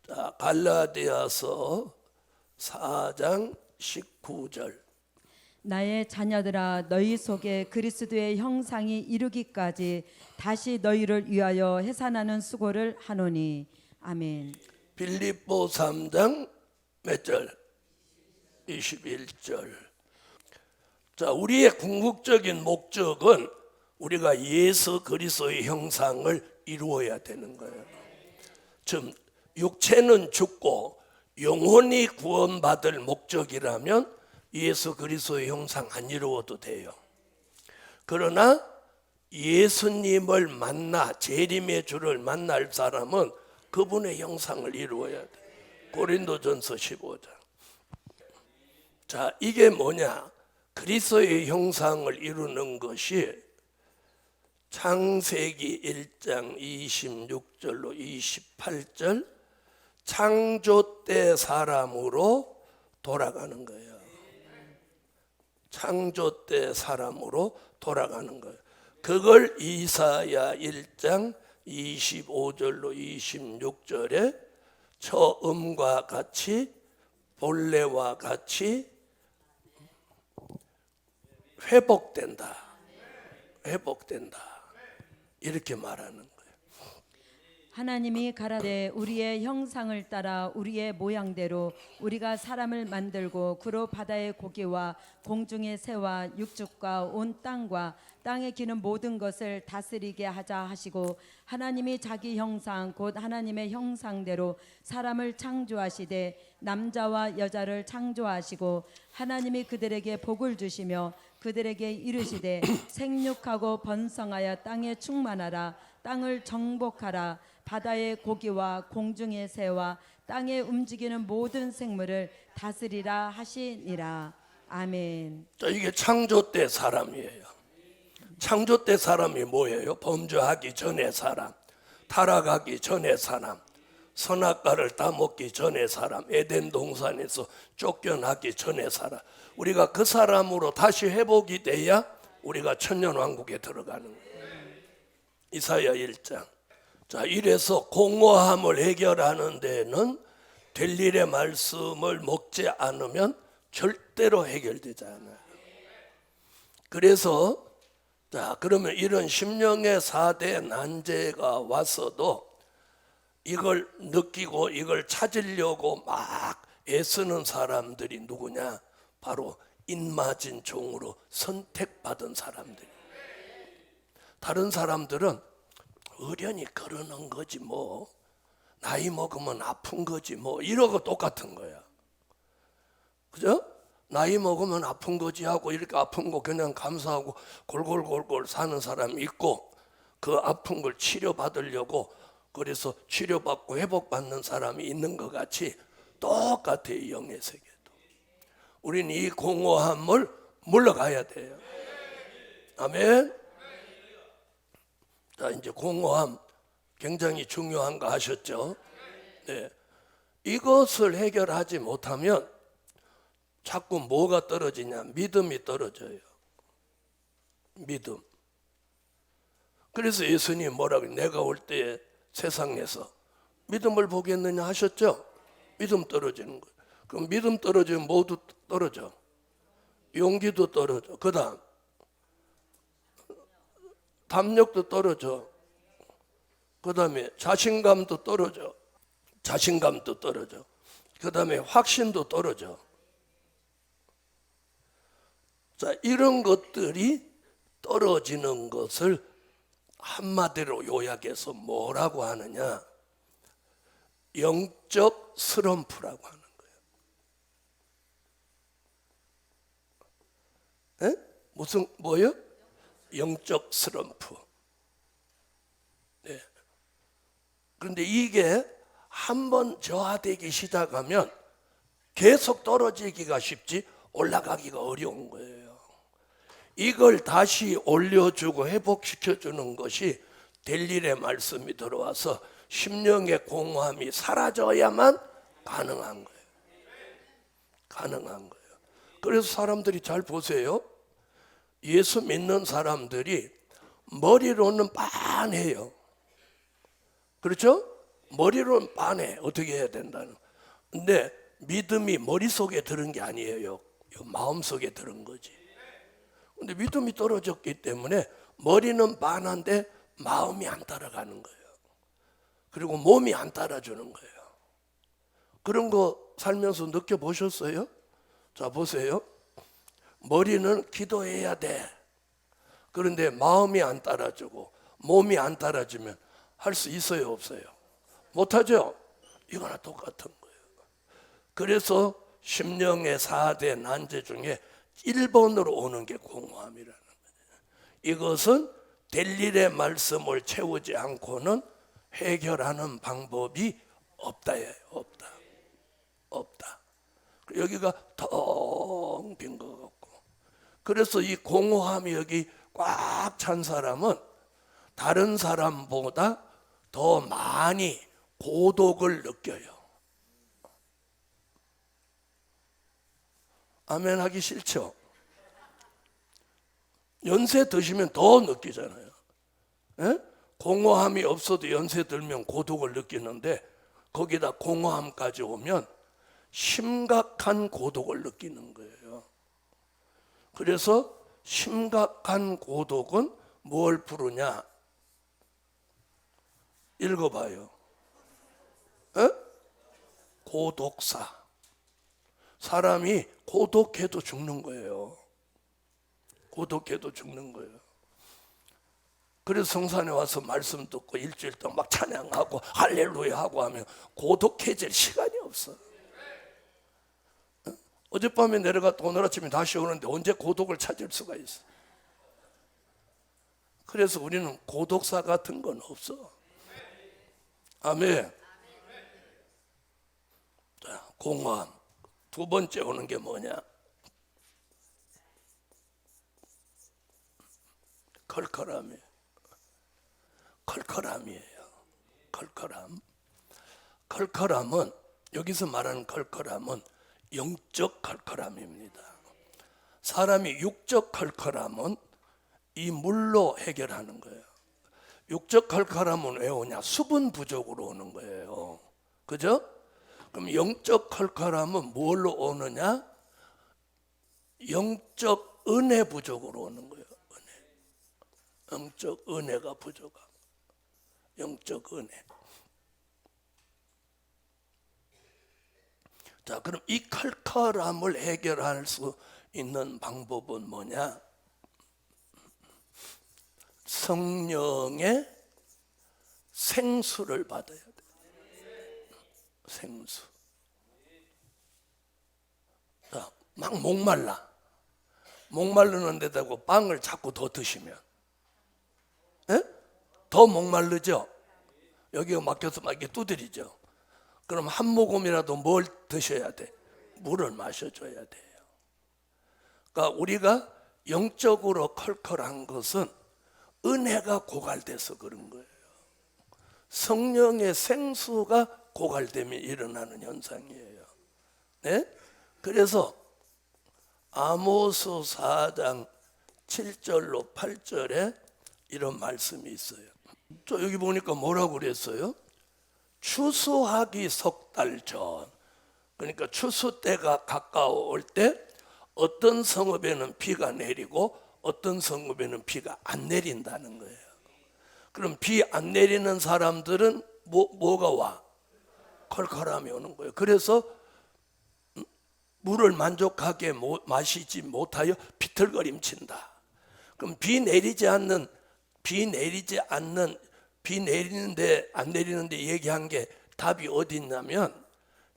자, 갈라디아서 4장 19절. 나의 자녀들아 너희 속에 그리스도의 형상이 이루기까지 다시 너희를 위하여 해산하는 수고를 하노니. 아멘. 빌립보 3장 몇 절? 21절. 자, 우리의 궁극적인 목적은 우리가 예수 그리스도의 형상을 이루어야 되는 거예요. 즉 육체는 죽고 영혼이 구원받을 목적이라면 예수 그리스도의 형상 안 이루어도 돼요. 그러나 예수님을 만나 재림의 주를 만날 사람은 그분의 형상을 이루어야 돼. 고린도전서 15장. 자, 이게 뭐냐? 그리스도의 형상을 이루는 것이 창세기 1장 26절로 28절 창조 때 사람으로 돌아가는 거예요. 창조 때 사람으로 돌아가는 거예요. 그걸 이사야 1장 25절로 26절에 처음과 같이 본래와 같이 회복된다. 회복된다. 이렇게 말하는 거예요. 하나님이 가라되 우리의 형상을 따라 우리의 모양대로 우리가 사람을 만들고 그로 바다의 고기와 공중의 새와 육축과 온 땅과 땅에 기는 모든 것을 다스리게 하자 하시고 하나님이 자기 형상 곧 하나님의 형상대로 사람을 창조하시되 남자와 여자를 창조하시고 하나님이 그들에게 복을 주시며 그들에게 이르시되 생육하고 번성하여 땅에 충만하라 땅을 정복하라 바다의 고기와 공중의 새와 땅에 움직이는 모든 생물을 다스리라 하시니라. 아멘. 자, 이게 창조 때 사람이에요. 창조 때 사람이 뭐예요? 범죄하기 전의 사람, 타락하기 전의 사람, 선악과를 따먹기 전의 사람, 에덴 동산에서 쫓겨나기 전의 사람. 우리가 그 사람으로 다시 회복이 돼야 우리가 천년왕국에 들어가는 거예요. 이사야 1장. 자, 이래서 공허함을 해결하는 데는 될 일의 말씀을 먹지 않으면 절대로 해결되지 않아요. 그래서 자, 그러면 이런 심령의 4대 난제가 왔어도 이걸 느끼고 이걸 찾으려고 막 애쓰는 사람들이 누구냐? 바로 인마진 종으로 선택받은 사람들. 다른 사람들은 어련히 그러는 거지 뭐, 나이 먹으면 아픈 거지 뭐, 이러고 똑같은 거야. 그죠? 나이 먹으면 아픈 거지 하고 이렇게 아픈 거 그냥 감사하고 골골골골 사는 사람이 있고, 그 아픈 걸 치료받으려고 그래서 치료받고 회복받는 사람이 있는 것 같이 똑같아요. 이 영의 세계도. 우리는 이 공허함을 물러가야 돼요. 아멘. 자, 이제 공허함 굉장히 중요한 거 아셨죠? 네. 이것을 해결하지 못하면 자꾸 뭐가 떨어지냐? 믿음이 떨어져요. 믿음. 그래서 예수님이 뭐라고 내가 올 때 세상에서 믿음을 보겠느냐 하셨죠? 믿음 떨어지는 거예요. 그럼 믿음 떨어지면 모두 떨어져. 용기도 떨어져. 그 다음 담력도 떨어져. 그 다음에 자신감도 떨어져. 자신감도 떨어져. 그 다음에 확신도 떨어져. 자, 이런 것들이 떨어지는 것을 한마디로 요약해서 뭐라고 하느냐? 영적 슬럼프라고 하는 거예요. 에? 무슨 뭐요? 영적 슬럼프. 네. 그런데 이게 한번 저하되기 시작하면 계속 떨어지기가 쉽지 올라가기가 어려운 거예요. 이걸 다시 올려주고 회복시켜주는 것이 될 일의 말씀이 들어와서 심령의 공허함이 사라져야만 가능한 거예요. 가능한 거예요. 그래서 사람들이 잘 보세요. 예수 믿는 사람들이 머리로는 빤해요. 그렇죠? 머리로는 빤해. 어떻게 해야 된다는. 근데 믿음이 머릿속에 들은 게 아니에요. 마음속에 들은 거지. 근데 믿음이 떨어졌기 때문에 머리는 빤한데 마음이 안 따라가는 거예요. 그리고 몸이 안 따라주는 거예요. 그런 거 살면서 느껴보셨어요? 자, 보세요. 머리는 기도해야 돼. 그런데 마음이 안 따라주고 몸이 안 따라주면 할 수 있어요, 없어요? 못하죠? 이거나 똑같은 거예요. 그래서 심령의 4대 난제 중에 1번으로 오는 게 공허함이라는 거예요. 이것은 될 일의 말씀을 채우지 않고는 해결하는 방법이 없다예요. 없다. 없다. 여기가 텅 빈 것 같고. 그래서 이 공허함이 여기 꽉 찬 사람은 다른 사람보다 더 많이 고독을 느껴요. 아멘 하기 싫죠? 연세 드시면 더 느끼잖아요. 에? 공허함이 없어도 연세 들면 고독을 느끼는데 거기다 공허함까지 오면 심각한 고독을 느끼는 거예요. 그래서 심각한 고독은 뭘 부르냐? 읽어봐요. 에? 고독사. 사람이 고독해도 죽는 거예요. 고독해도 죽는 거예요. 그래서 성산에 와서 말씀 듣고 일주일 동안 막 찬양하고 할렐루야 하고 하면 고독해질 시간이 없어. 어젯밤에 내려갔다 오늘 아침에 다시 오는데 언제 고독을 찾을 수가 있어. 그래서 우리는 고독사 같은 건 없어. 아멘. 자, 공허함. 두 번째 오는 게 뭐냐? 컬컬함이에요. 컬컬함이에요. 컬컬함. 컬컬함은 여기서 말하는 컬컬함은 영적 컬컬함입니다. 사람이 육적 컬컬함은 이 물로 해결하는 거예요. 육적 컬컬함은 왜 오냐? 수분 부족으로 오는 거예요. 그죠? 그럼 영적 컬컬함은 뭘로 오느냐? 영적 은혜 부족으로 오는 거예요. 은혜. 영적 은혜가 부족하고. 영적 은혜. 자, 그럼 이 컬컬함을 해결할 수 있는 방법은 뭐냐? 성령의 생수를 받아야 돼. 생수. 자, 막 목말라. 목마르는 데다가 빵을 자꾸 더 드시면 에? 더 목마르죠? 여기가 막혀서 막 이렇게 두드리죠? 그럼 한 모금이라도 뭘 드셔야 돼? 물을 마셔줘야 돼요. 그러니까 우리가 영적으로 컬컬한 것은 은혜가 고갈돼서 그런 거예요. 성령의 생수가 고갈되면 일어나는 현상이에요. 네? 그래서 아모스 4장 7절로 8절에 이런 말씀이 있어요. 저 여기 보니까 뭐라고 그랬어요? 추수하기 석 달 전. 그러니까 추수 때가 가까워올 때 어떤 성읍에는 비가 내리고 어떤 성읍에는 비가 안 내린다는 거예요. 그럼 비 안 내리는 사람들은 뭐가 와? 컬컬함이 오는 거예요. 그래서 물을 만족하게 마시지 못하여 비틀거림친다. 그럼 비 내리는데 안 내리는데 얘기한 게 답이 어디 있냐면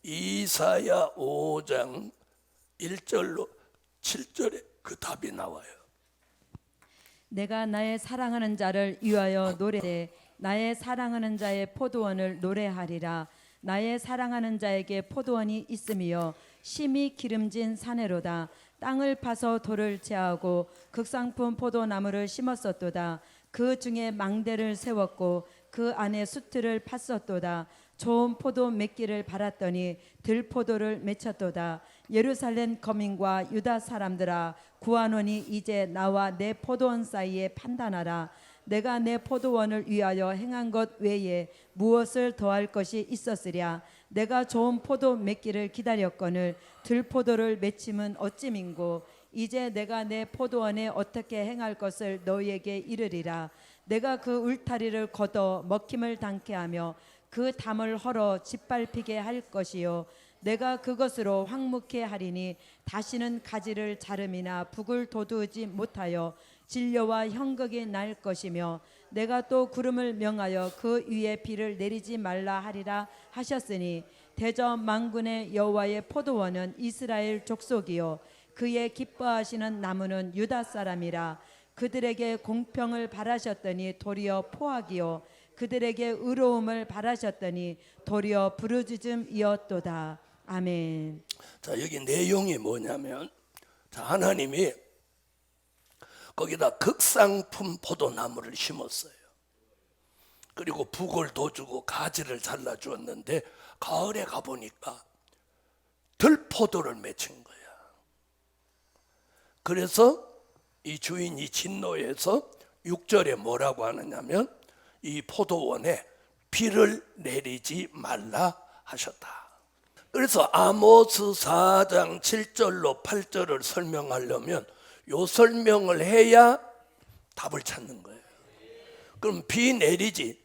이사야 5장 1절로 7절에 그 답이 나와요. 내가 나의 사랑하는 자를 위하여 노래하되 나의 사랑하는 자의 포도원을 노래하리라. 나의 사랑하는 자에게 포도원이 있으며 심히 기름진 사내로다. 땅을 파서 돌을 제하고 극상품 포도나무를 심었었도다. 그 중에 망대를 세웠고 그 안에 수틀을 팠었도다. 좋은 포도 맺기를 바랐더니 들포도를 맺혔도다. 예루살렘 거민과 유다 사람들아, 구하노니 이제 나와 내 포도원 사이에 판단하라. 내가 내 포도원을 위하여 행한 것 외에 무엇을 더할 것이 있었으랴. 내가 좋은 포도 맺기를 기다렸거늘 들포도를 맺힘은 어찌민고. 이제 내가 내 포도원에 어떻게 행할 것을 너희에게 이르리라. 내가 그 울타리를 걷어 먹힘을 당케 하며 그 담을 헐어 짓밟히게 할 것이요. 내가 그것으로 황무케 하리니 다시는 가지를 자름이나 북을 돋우지 못하여 진료와 형극이 날 것이며 내가 또 구름을 명하여 그 위에 비를 내리지 말라 하리라 하셨으니 대저 만군의 여호와의 포도원은 이스라엘 족속이요 그의 기뻐하시는 나무는 유다 사람이라. 그들에게 공평을 바라셨더니 도리어 포악이요 그들에게 의로움을 바라셨더니 도리어 부르짖음이었도다. 아멘. 자, 여기 내용이 뭐냐면, 자, 하나님이 거기다 극상품 포도나무를 심었어요. 그리고 북을 돋주고 가지를 잘라 주었는데 가을에 가보니까 들포도를 맺힌 거야. 그래서 이 주인이 진노해서 6절에 뭐라고 하느냐면 이 포도원에 비를 내리지 말라 하셨다. 그래서 아모스 4장 7절로 8절을 설명하려면 요 설명을 해야 답을 찾는 거예요. 그럼 비 내리지.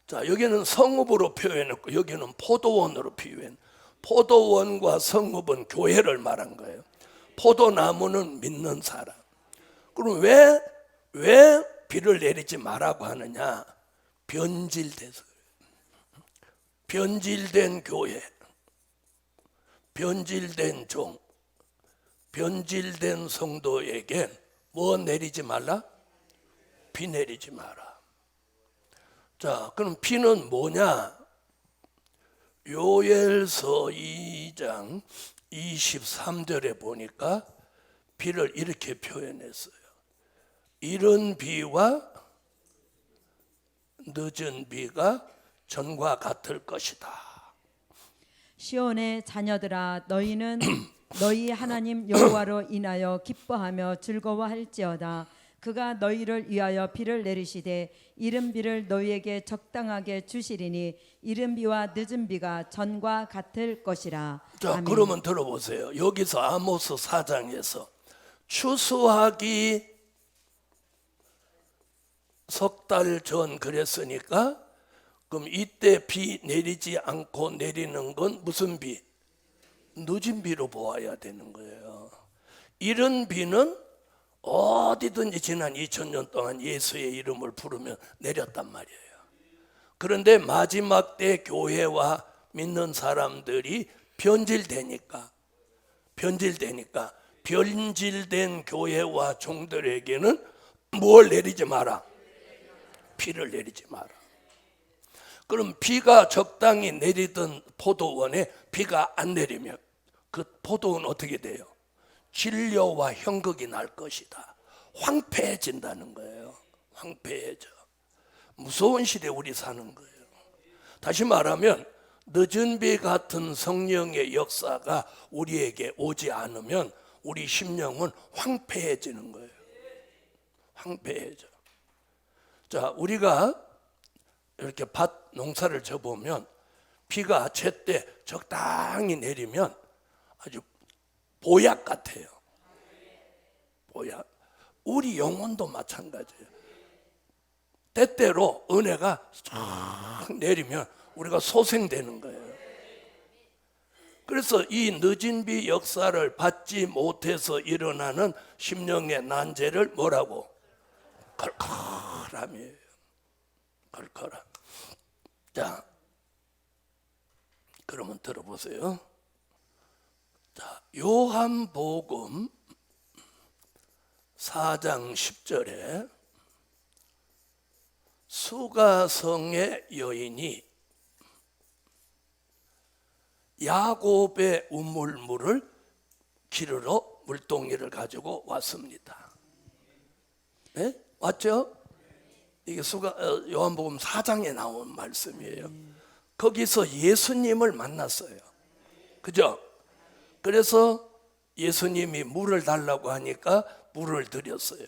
자, 여기는 성읍으로 표현했고 여기는 포도원으로 표현. 포도원과 성읍은 교회를 말한 거예요. 포도나무는 믿는 사람. 그럼 왜 비를 내리지 말라고 하느냐? 변질돼서. 변질된 교회, 변질된 종, 변질된 성도에게 뭐 내리지 말라? 비 내리지 마라. 자, 그럼 비는 뭐냐? 요엘서 2장 23절에 보니까 비를 이렇게 표현했어요. 이른 비와 늦은 비가 전과 같을 것이다. 시온의 자녀들아, 너희는 너희 하나님 여호와로 인하여 기뻐하며 즐거워할지어다. 그가 너희를 위하여 비를 내리시되 이른 비를 너희에게 적당하게 주시리니 이른 비와 늦은 비가 전과 같을 것이라. 자, 아멘. 그러면 들어보세요. 여기서 아모스 4장에서 추수하기 석 달 전 그랬으니까 그럼 이때 비 내리지 않고 내리는 건 무슨 비? 늦은 비로 보아야 되는 거예요. 이른 비는 어디든지 지난 2000년 동안 예수의 이름을 부르면 내렸단 말이에요. 그런데 마지막 때 교회와 믿는 사람들이 변질되니까 변질된 교회와 종들에게는 뭘 내리지 마라? 비를 내리지 마라. 그럼 비가 적당히 내리던 포도원에 비가 안 내리면 그 포도원 어떻게 돼요? 진료와 형극이 날 것이다. 황폐해진다는 거예요. 황폐해져. 무서운 시대에 우리 사는 거예요. 다시 말하면 늦은 비 같은 성령의 역사가 우리에게 오지 않으면 우리 심령은 황폐해지는 거예요. 황폐해져. 자, 우리가 이렇게 밭 농사를 져보면 비가 제때 적당히 내리면 아주 보약 같아요. 보약. 우리 영혼도 마찬가지예요. 때때로 은혜가 쫙 내리면 우리가 소생되는 거예요. 그래서 이 늦은 비 역사를 받지 못해서 일어나는 심령의 난제를 뭐라고? 걸걸함이에요. 걸걸함. 자, 그러면 들어보세요. 자, 요한복음 4장 10절에 수가성의 여인이 야곱의 우물물을 기르러 물동이를 가지고 왔습니다. 네? 맞죠? 이게 요한복음 4장에 나온 말씀이에요. 거기서 예수님을 만났어요. 그죠? 그래서 예수님이 물을 달라고 하니까 물을 드렸어요.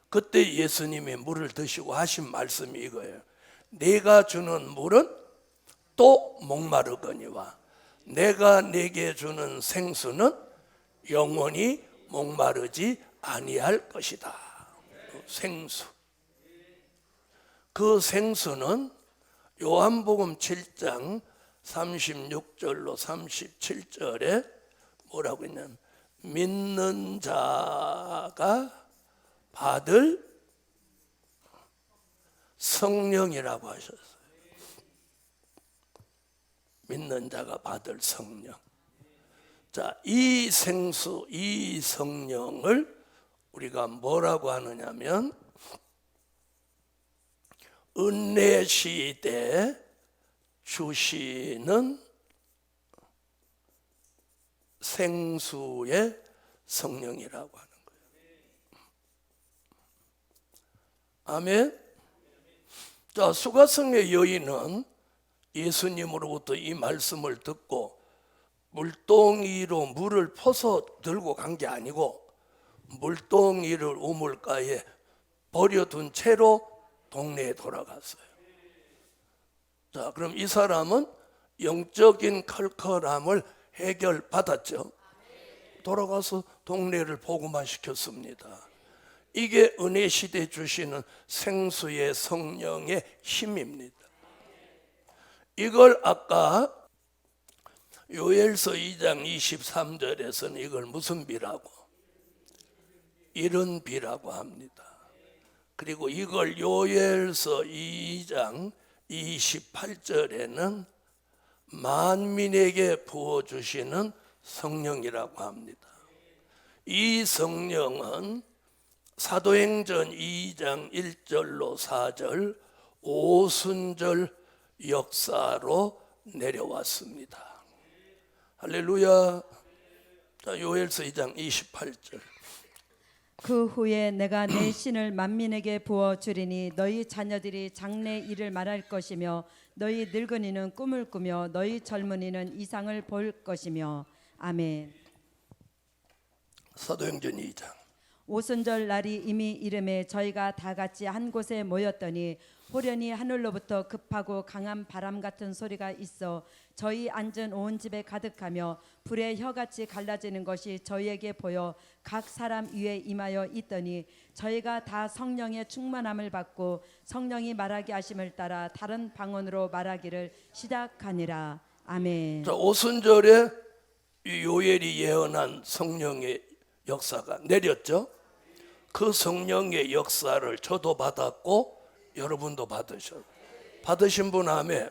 그때 예수님이 물을 드시고 하신 말씀이 이거예요. 내가 주는 물은 또 목마르거니와 내가 내게 주는 생수는 영원히 목마르지 아니할 것이다. 생수. 그 생수는 요한복음 7장 36절로 37절에 뭐라고 했냐면 믿는 자가 받을 성령이라고 하셨어요. 믿는 자가 받을 성령. 자, 이 생수, 이 성령을 우리가 뭐라고 하느냐면 은혜 시대 주시는 생수의 성령이라고 하는 거예요. 아멘. 자, 수가성의 여인은 예수님으로부터 이 말씀을 듣고 물동이로 물을 퍼서 들고 간 게 아니고 물동이를 우물가에 버려둔 채로 동네에 돌아갔어요. 자, 그럼 이 사람은 영적인 칼칼함을 해결받았죠. 돌아가서 동네를 복음화 시켰습니다. 이게 은혜 시대 주시는 생수의 성령의 힘입니다. 이걸 아까 요엘서 2장 23절에서는 이걸 무슨 비라고? 이른 비라고 합니다. 그리고 이걸 요엘서 2장 28절에는 만민에게 부어주시는 성령이라고 합니다. 이 성령은 사도행전 2장 1절로 4절 오순절 역사로 내려왔습니다. 할렐루야. 자, 요엘서 2장 28절. 그 후에 내가 내 신을 만민에게 부어 주리니 너희 자녀들이 장래 일을 말할 것이며 너희 늙은이는 꿈을 꾸며 너희 젊은이는 이상을 볼 것이며. 아멘. 사도행전 2장. 오순절 날이 이미 이름에 저희가 다 같이 한 곳에 모였더니 호련히 하늘로부터 급하고 강한 바람 같은 소리가 있어 저희 앉은 온 집에 가득하며 불의 혀같이 갈라지는 것이 저희에게 보여 각 사람 위에 임하여 있더니 저희가 다 성령의 충만함을 받고 성령이 말하게 하심을 따라 다른 방언으로 말하기를 시작하니라. 아멘. 자, 오순절에 이 요엘이 예언한 성령의 역사가 내렸죠. 그 성령의 역사를 저도 받았고 여러분도 받으신 분 아멘.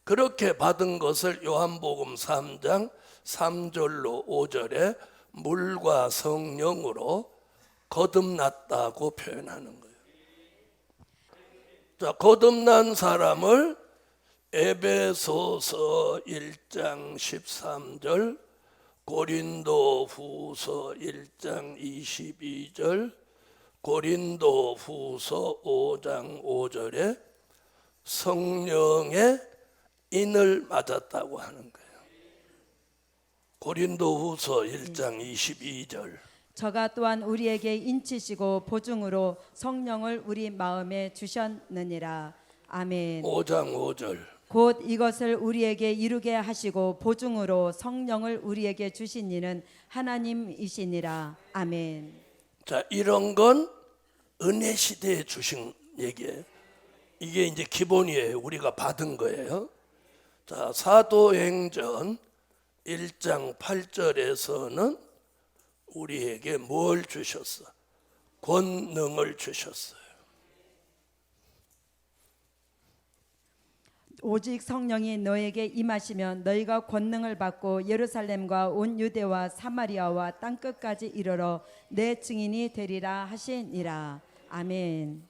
그렇게 받은 것을 요한복음 3장 3절로 5절에 물과 성령으로 거듭났다고 표현하는 거예요. 자, 거듭난 사람을 에베소서 1장 13절, 고린도 후서 1장 22절, 고린도 후서 5장 5절에 성령의 인을 맞았다고 하는 거예요. 고린도 후서 1장 22절. 저가 또한 우리에게 인치시고 보증으로 성령을 우리 마음에 주셨느니라. 아멘. 5장 5절. 곧 이것을 우리에게 이루게 하시고 보증으로 성령을 우리에게 주신 이는 하나님이시니라. 아멘. 자, 이런 건 은혜 시대에 주신 얘기예요. 이게 이제 기본이에요. 우리가 받은 거예요. 자, 사도행전 1장 8절에서는 우리에게 뭘 주셨어? 권능을 주셨어요. 오직 성령이 너에게 임하시면 너희가 권능을 받고 예루살렘과 온 유대와 사마리아와 땅끝까지 이르러 내 증인이 되리라 하시니라. 아멘.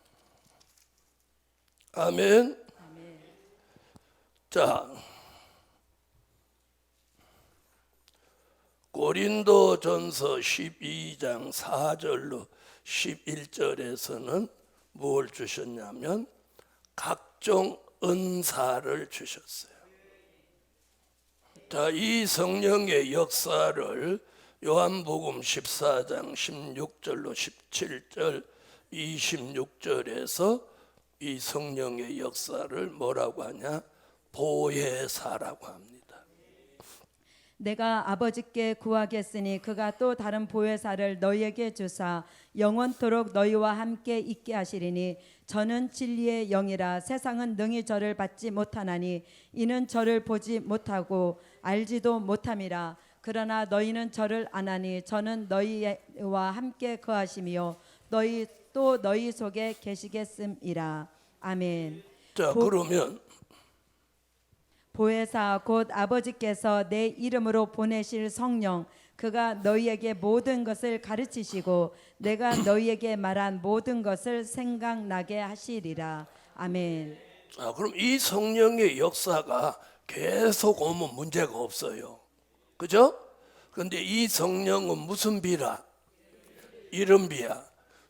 아멘. 자, 고린도전서 12장 4절로 11절에서는 무엇을 주셨냐면 각종 은사를 주셨어요. 자, 이 성령의 역사를 요한복음 14장 16절로 17절 26절에서 이 성령의 역사를 뭐라고 하냐? 보혜사라고 합니다. 내가 아버지께 구하겠으니 그가 또 다른 보혜사를 너희에게 주사 영원토록 너희와 함께 있게 하시리니 저는 진리의 영이라 세상은 능히 저를 받지 못하나니 이는 저를 보지 못하고 알지도 못함이라. 그러나 너희는 저를 아나니 저는 너희와 함께 거하시며 너희 속에 계시겠음이라. 아멘. 자, 그러면 보혜사 곧 아버지께서 내 이름으로 보내실 성령 그가 너희에게 모든 것을 가르치시고 내가 너희에게 말한 모든 것을 생각나게 하시리라. 아멘. 자, 그럼 이 성령의 역사가 계속 오면 문제가 없어요. 그죠? 근데 이 성령은 무슨 비라? 이른 비야.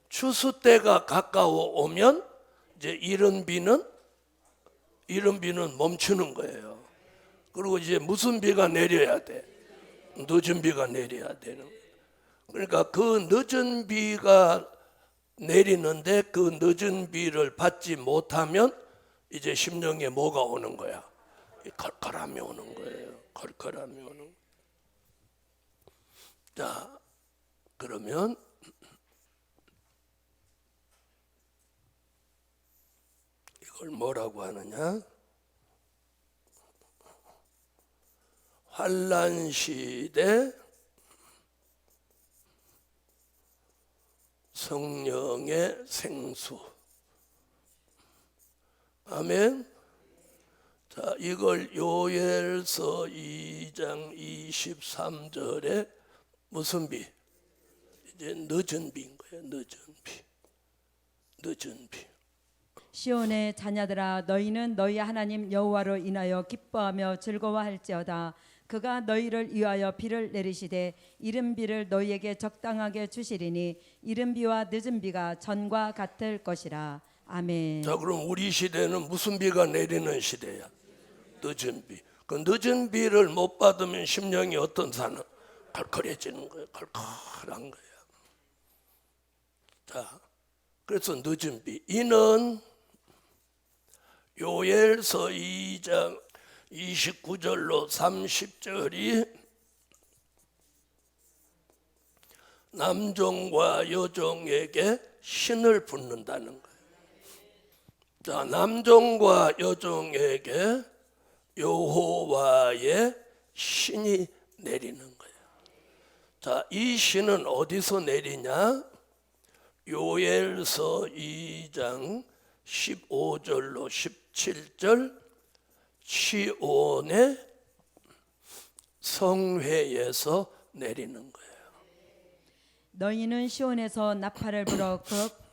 추수 때가 가까워 오면 이제 이른 비는 멈추는 거예요. 그리고 이제 무슨 비가 내려야 돼? 늦은 비가 내려야 되는 거예요. 그러니까 그 늦은 비가 내리는데 그 늦은 비를 받지 못하면 이제 심령에 뭐가 오는 거야? 컬컬함이 오는 거예요. 컬컬함이 오는 거예요. 자, 그러면 이걸 뭐라고 하느냐? 환난 시대 성령의 생수. 아멘. 자, 이걸 요엘서 2장 23절에 무슨 비? 이제 늦은 비인 거예요. 늦은 비. 시온의 자녀들아 너희는 너희 하나님 여호와로 인하여 기뻐하며 즐거워할지어다. 그가 너희를 위하여 비를 내리시되 이른 비를 너희에게 적당하게 주시리니 이른 비와 늦은 비가 전과 같을 것이라. 아멘. 자, 그럼 우리 시대는 무슨 비가 내리는 시대야? 늦은 비. 그 늦은 비를 못 받으면 심령이 어떤 사는? 컬컬해지는 거예요. 컬컬한 거예요. 자, 그래서 늦은 비. 이는 요엘서 2장 29절로 30절이 남종과 여종에게 신을 붓는다는 거예요. 자, 남종과 여종에게 여호와의 신이 내리는 거예요. 자, 이 신은 어디서 내리냐? 요엘서 2장 15절로 17절 시온의 성회에서 내리는 거예요. 너희는 시온에서 나팔을 불어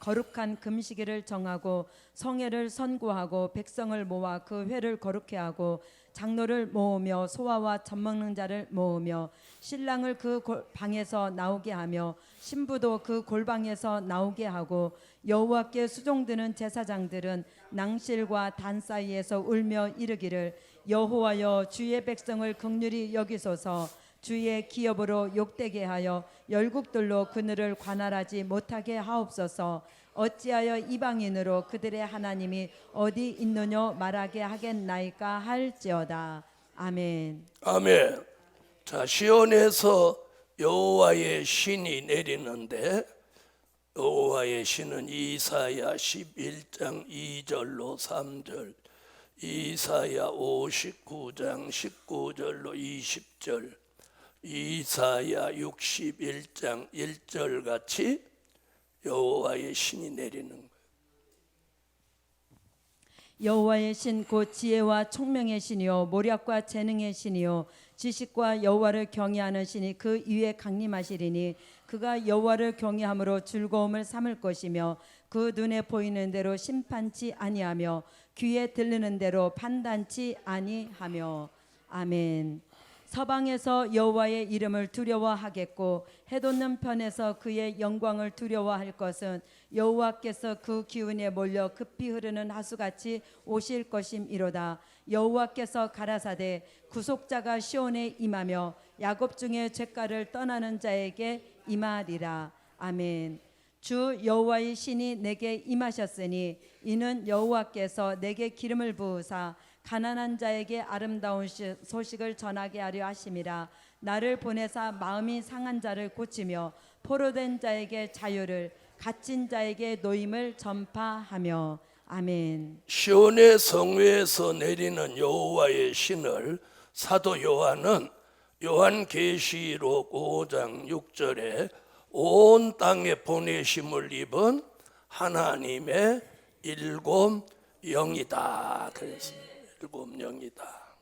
거룩한 금시기를 정하고 성회를 선고하고 백성을 모아 그 회를 거룩해 하고 장로를 모으며 소아와 젖먹는 자를 모으며 신랑을 그 방에서 나오게 하며 신부도 그 골방에서 나오게 하고 여호와께 수종드는 제사장들은 낭실과 단 사이에서 울며 이르기를 여호와여 주의 백성을 긍휼히 여기소서. 주의 기업으로 욕되게 하여 열국들로 그늘을 관할하지 못하게 하옵소서. 어찌하여 이방인으로 그들의 하나님이 어디 있느냐 말하게 하겠나이까 할지어다. 아멘. 아멘. 자, 시온에서 여호와의 신이 내리는데 여호와의 신은 이사야 11장 2절로 3절, 이사야 59장 19절로 20절, 이사야 61장 1절 같이 여호와의 신이 내리는 거예요. 여호와의 신 곧 지혜와 총명의 신이요 모략과 재능의 신이요 지식과 여호와를 경외하는 신이 그 위에 강림하시리니 그가 여호와를 경외함으로 즐거움을 삼을 것이며 그 눈에 보이는 대로 심판치 아니하며 귀에 들리는 대로 판단치 아니하며. 아멘. 서방에서 여호와의 이름을 두려워하겠고 해돋는 편에서 그의 영광을 두려워할 것은 여호와께서 그 기운에 몰려 급히 흐르는 하수같이 오실 것임이로다. 여호와께서 가라사대 구속자가 시온에 임하며 야곱 중에 죄가를 떠나는 자에게 임하리라. 아멘. 주 여호와의 신이 내게 임하셨으니 이는 여호와께서 내게 기름을 부으사 가난한 자에게 아름다운 소식을 전하게 하려 하심이라. 나를 보내사 마음이 상한 자를 고치며 포로된 자에게 자유를 갇힌 자에게 노임을 전파하며. 아멘. 시온의 성회에서 내리는 여호와의 신을 사도 요한은 요한계시록 5장 6절에 온 땅에 보내심을 입은 하나님의 일곱 영이다. 그래서 일곱 영이다.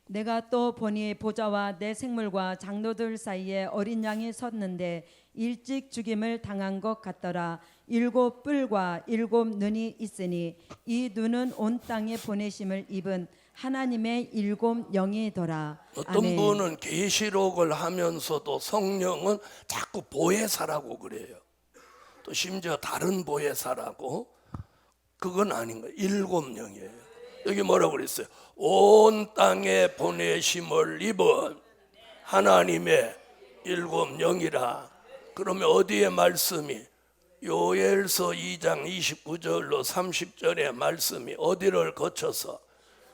내가 또 보니 보좌와 내 생물과 장로들 사이에 어린 양이 섰는데 일찍 죽임을 당한 것 같더라. 일곱 뿔과 일곱 눈이 있으니 이 눈은 온 땅에 보내심을 입은 하나님의 일곱 영이더라. 어떤 아멘. 분은 계시록을 하면서도 성령은 자꾸 보혜사라고 그래요. 또 심지어 다른 보혜사라고. 그건 아닌 거예요. 일곱 영이에요. 여기 뭐라고 그랬어요? 온 땅에 보내심을 입은 하나님의 일곱 영이라. 그러면 어디에 말씀이? 요엘서 2장 29절로 30절의 말씀이 어디를 거쳐서?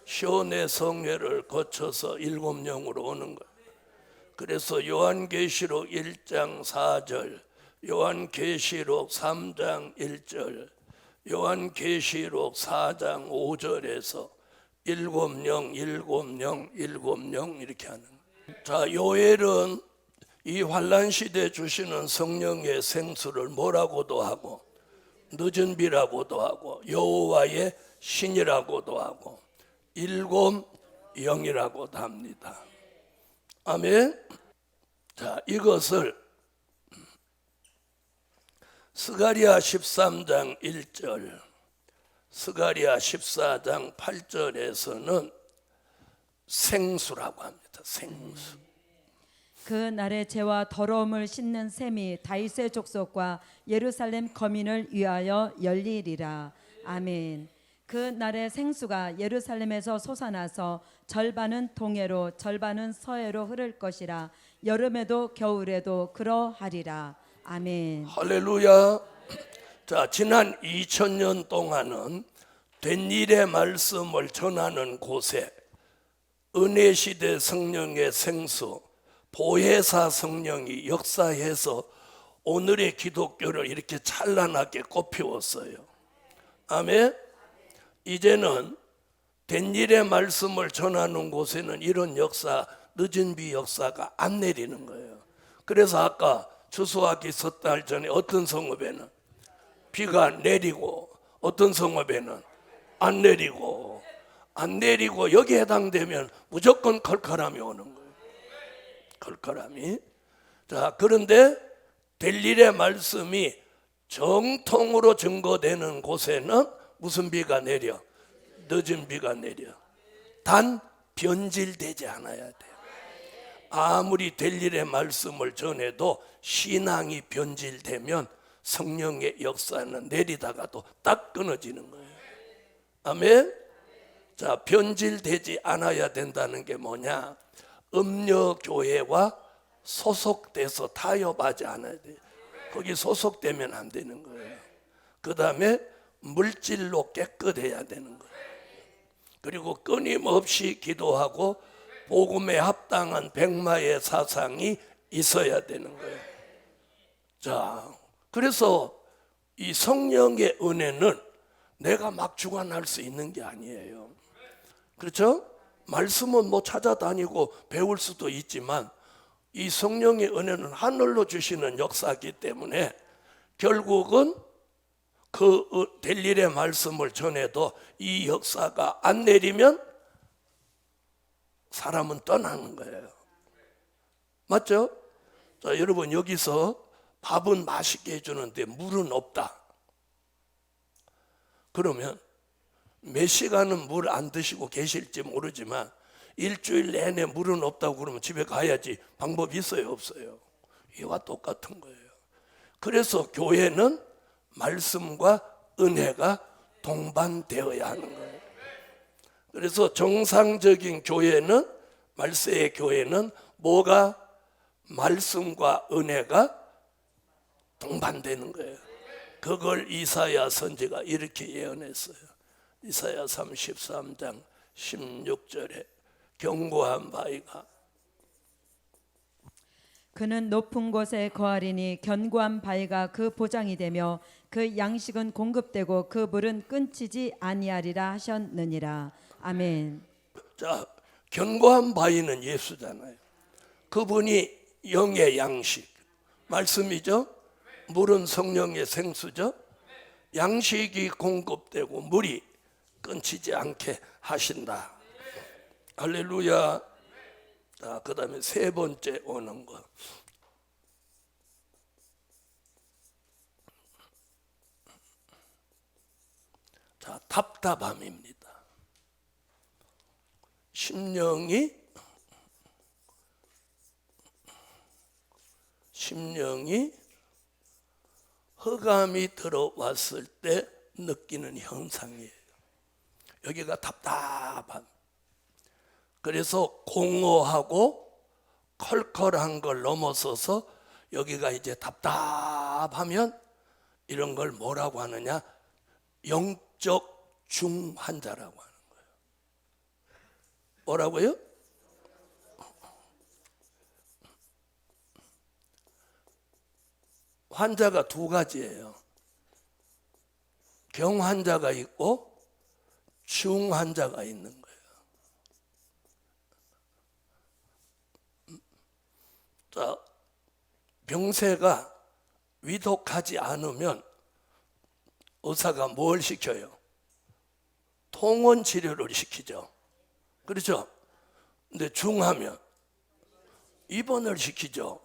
시온의 성회를 거쳐서 일곱 영으로 오는 거예요. 그래서 요한계시록 1장 4절, 요한계시록 3장 1절, 요한계시록 4장 5절에서 일곱 영, 일곱 영, 일곱 영 이렇게 하는 거예요. 자, 요엘은 이 환란 시대에 주시는 성령의 생수를 뭐라고도 하고 늦은 비라고도 하고 여호와의 신이라고도 하고 일곱 영이라고도 합니다. 아멘. 자, 이것을 스가랴 13장 1절, 스가랴 14장 8절에서는 생수라고 합니다. 생수. 그 날에 죄와 더러움을 씻는 셈이 다윗의 족속과 예루살렘 거민을 위하여 열리리라. 아멘. 그 날에 생수가 예루살렘에서 솟아나서 절반은 동해로 절반은 서해로 흐를 것이라. 여름에도 겨울에도 그러하리라. 아멘. 할렐루야. 자, 지난 2000년 동안은 된 일의 말씀을 전하는 곳에 은혜시대 성령의 생수 보혜사 성령이 역사해서 오늘의 기독교를 이렇게 찬란하게 꽃피웠어요. 아멘. 이제는 된 일의 말씀을 전하는 곳에는 이런 역사, 늦은 비 역사가 안 내리는 거예요. 그래서 아까 추수하기 섣달 전에 어떤 성읍에는 비가 내리고 어떤 성읍에는 안 내리고 여기에 해당되면 무조건 컬컬함이 오는 거예요. 컬컬함이. 자, 그런데 될 일의 말씀이 정통으로 증거되는 곳에는 무슨 비가 내려? 늦은 비가 내려. 단 변질되지 않아야 돼요. 아무리 될 일의 말씀을 전해도 신앙이 변질되면 성령의 역사는 내리다가도 딱 끊어지는 거예요. 아멘. 자, 변질되지 않아야 된다는 게 뭐냐? 음녀교회와 소속돼서 타협하지 않아야 돼요. 거기 소속되면 안 되는 거예요. 그 다음에 물질로 깨끗해야 되는 거예요. 그리고 끊임없이 기도하고 복음에 합당한 백마의 사상이 있어야 되는 거예요. 자, 그래서 이 성령의 은혜는 내가 막 주관할 수 있는 게 아니에요. 그렇죠? 말씀은 뭐 찾아다니고 배울 수도 있지만 이 성령의 은혜는 하늘로 주시는 역사이기 때문에 결국은 그 될 일의 말씀을 전해도 이 역사가 안 내리면 사람은 떠나는 거예요. 맞죠? 자, 여러분 여기서 밥은 맛있게 해주는데 물은 없다. 그러면 몇 시간은 물 안 드시고 계실지 모르지만 일주일 내내 물은 없다고 그러면 집에 가야지 방법이 있어요, 없어요? 이와 똑같은 거예요. 그래서 교회는 말씀과 은혜가 동반되어야 하는 거예요. 그래서 정상적인 교회는, 말세의 교회는 뭐가? 말씀과 은혜가 동반되는 거예요. 그걸 이사야 선지가 이렇게 예언했어요. 이사야 33장 16절에 경고한 바이가 그는 높은 곳에 거하리니 견고한 바위가 그 보장이 되며 그 양식은 공급되고 그 물은 끊치지 아니하리라 하셨느니라. 아멘. 자, 견고한 바위는 예수잖아요. 그분이 영의 양식, 말씀이죠. 물은 성령의 생수죠. 양식이 공급되고 물이 끊치지 않게 하신다. 할렐루야. 자, 그 다음에 세 번째 오는 거. 자, 답답함입니다. 심령이 흑암이 들어왔을 때 느끼는 현상이에요. 여기가 답답함. 그래서 공허하고 컬컬한 걸 넘어서서 여기가 이제 답답하면 이런 걸 뭐라고 하느냐? 영적 중환자라고 하는 거예요. 뭐라고요? 환자가 두 가지예요. 경환자가 있고 중환자가 있는 거예요. 자, 병세가 위독하지 않으면 의사가 뭘 시켜요? 통원 치료를 시키죠. 그렇죠? 근데 중하면 입원을 시키죠.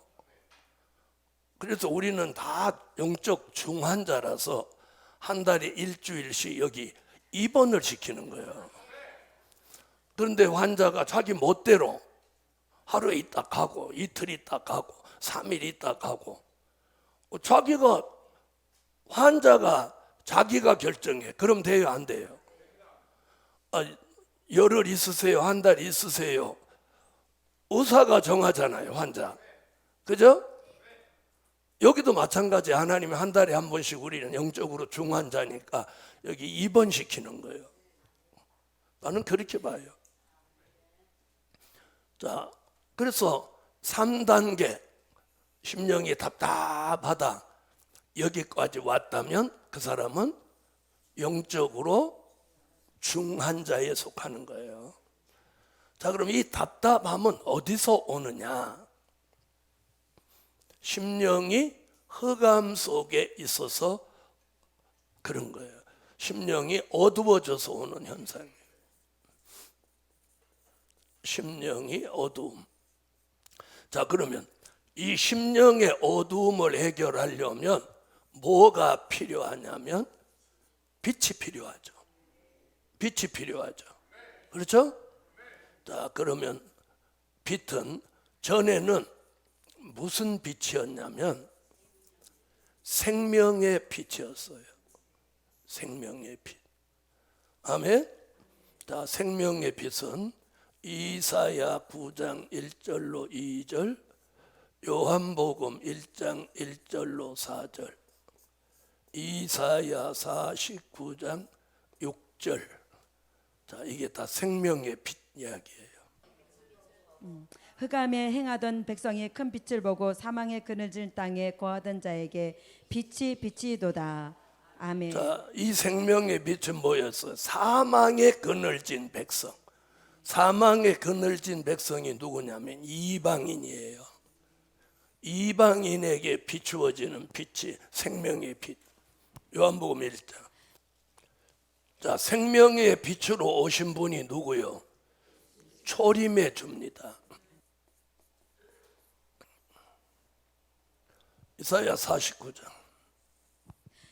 그래서 우리는 다 영적 중환자라서 한 달에 일주일씩 여기 입원을 시키는 거예요. 그런데 환자가 자기 멋대로 하루에 있다 가고 이틀 있다 가고 3일 있다 가고, 자기가 환자가 자기가 결정해. 그럼 돼요, 안 돼요? 열흘 있으세요, 한 달 있으세요, 의사가 정하잖아요, 환자. 그죠? 여기도 마찬가지. 하나님이 한 달에 한 번씩 우리는 영적으로 중환자니까 여기 입원시키는 거예요. 나는 그렇게 봐요. 자, 그래서 3단계 심령이 답답하다 여기까지 왔다면 그 사람은 영적으로 중환자에 속하는 거예요. 자, 그럼 이 답답함은 어디서 오느냐? 심령이 흑암 속에 있어서 그런 거예요. 심령이 어두워져서 오는 현상이에요. 심령이 어두움. 자, 그러면 이 심령의 어두움을 해결하려면 뭐가 필요하냐면 빛이 필요하죠. 빛이 필요하죠. 그렇죠? 자, 그러면 빛은 전에는 무슨 빛이었냐면 생명의 빛이었어요. 생명의 빛. 아멘. 자, 생명의 빛은 이사야 9장 1절로 2절, 요한복음 1장 1절로 4절, 이사야 49장 6절. 자, 이게 다 생명의 빛 이야기예요. 흑암에 행하던 백성이 큰 빛을 보고 사망의 그늘진 땅에 거하던 자에게 빛이 비치도다. 아멘. 자, 이 생명의 빛은 뭐였어요? 사망의 그늘진 백성. 사망의 그늘진 백성이 누구냐면 이방인이에요. 이방인에게 비추어지는 빛이 생명의 빛. 요한복음 1장. 자, 생명의 빛으로 오신 분이 누구요? 초림의 주입니다. 이사야 49장.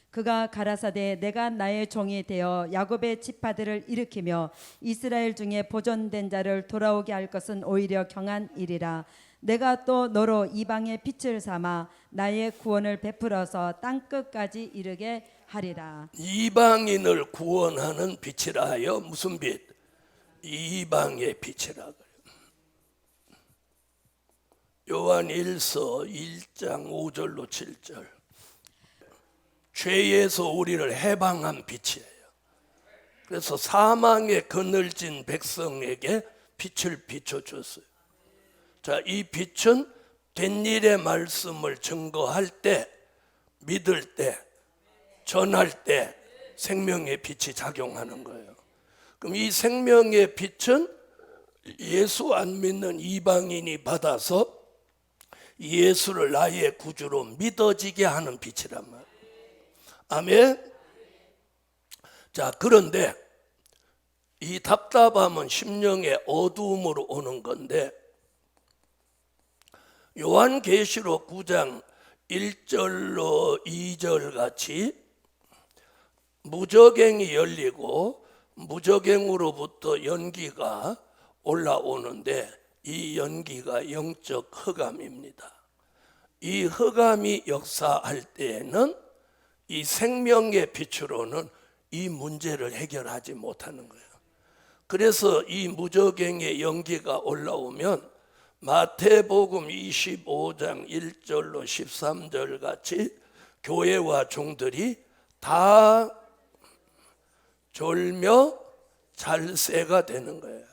그가 가라사대 내가 나의 종이 되어 야곱의 지파들을 일으키며 이스라엘 중에 보존된 자를 돌아오게 할 것은 오히려 경한 일이라. 내가 또 너로 이방의 빛을 삼아 나의 구원을 베풀어서 땅 끝까지 이르게 하리라. 이방인을 구원하는 빛이라 하여 무슨 빛? 이방의 빛이라 그래요. 요한 1서 1장 5절로 7절. 죄에서 우리를 해방한 빛이에요. 그래서 사망에 그늘진 백성에게 빛을 비춰줬어요. 자, 이 빛은 된 일의 말씀을 증거할 때, 믿을 때, 전할 때 생명의 빛이 작용하는 거예요. 그럼 이 생명의 빛은 예수 안 믿는 이방인이 받아서 예수를 나의 구주로 믿어지게 하는 빛이란 말이에요. 아멘. 자, 그런데 이 답답함은 심령의 어두움으로 오는 건데, 요한계시록 9장 1절로 2절 같이 무저갱이 열리고 무저갱으로부터 연기가 올라오는데, 이 연기가 영적 흑암입니다. 이 흑암이 역사할 때에는 이 생명의 빛으로는 이 문제를 해결하지 못하는 거예요. 그래서 이 무저갱의 연기가 올라오면 마태복음 25장 1절로 13절 같이 교회와 종들이 다 졸며 잘세가 되는 거예요.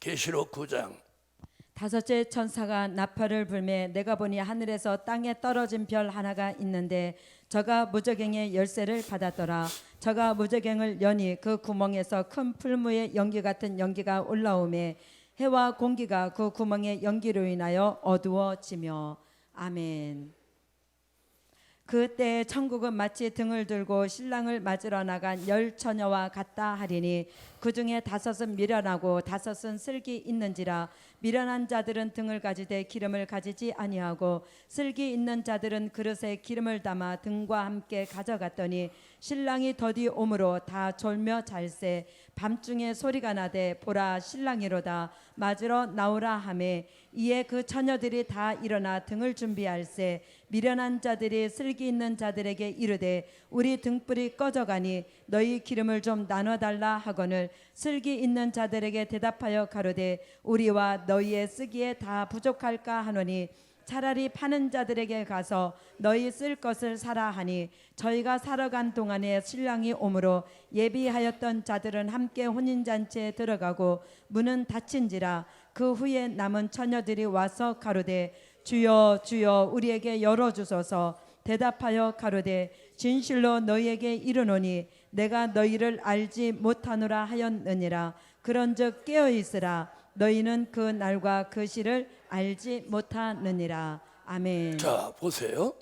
계시록 9장. 다섯째 천사가 나팔을 불매 내가 보니 하늘에서 땅에 떨어진 별 하나가 있는데 저가 무저갱의 열쇠를 받았더라. 저가 무저갱을 여니 그 구멍에서 큰 풀무의 연기 같은 연기가 올라오매 해와 공기가 그 구멍의 연기로 인하여 어두워지며. 아멘. 그때 천국은 마치 등을 들고 신랑을 맞으러 나간 열 처녀와 같다 하리니 그 중에 다섯은 미련하고 다섯은 슬기 있는지라. 미련한 자들은 등을 가지되 기름을 가지지 아니하고 슬기 있는 자들은 그릇에 기름을 담아 등과 함께 가져갔더니 신랑이 더디 오므로 다 졸며 잘세. 밤중에 소리가 나되 보라 신랑이로다 맞으러 나오라 하매 이에 그 처녀들이 다 일어나 등을 준비할세. 미련한 자들이 슬기 있는 자들에게 이르되 우리 등불이 꺼져가니 너희 기름을 좀 나눠달라 하거늘 슬기 있는 자들에게 대답하여 가로되 우리와 너희의 쓰기에 다 부족할까 하노니 차라리 파는 자들에게 가서 너희 쓸 것을 사라 하니 저희가 사러 간 동안에 신랑이 오므로 예비하였던 자들은 함께 혼인잔치에 들어가고 문은 닫힌지라. 그 후에 남은 처녀들이 와서 가로되 주여 주여 우리에게 열어주소서. 대답하여 가로되 진실로 너희에게 이르노니 내가 너희를 알지 못하노라 하였느니라. 그런즉 깨어있으라. 너희는 그 날과 그 시를 알지 못하느니라. 아멘. 자, 보세요.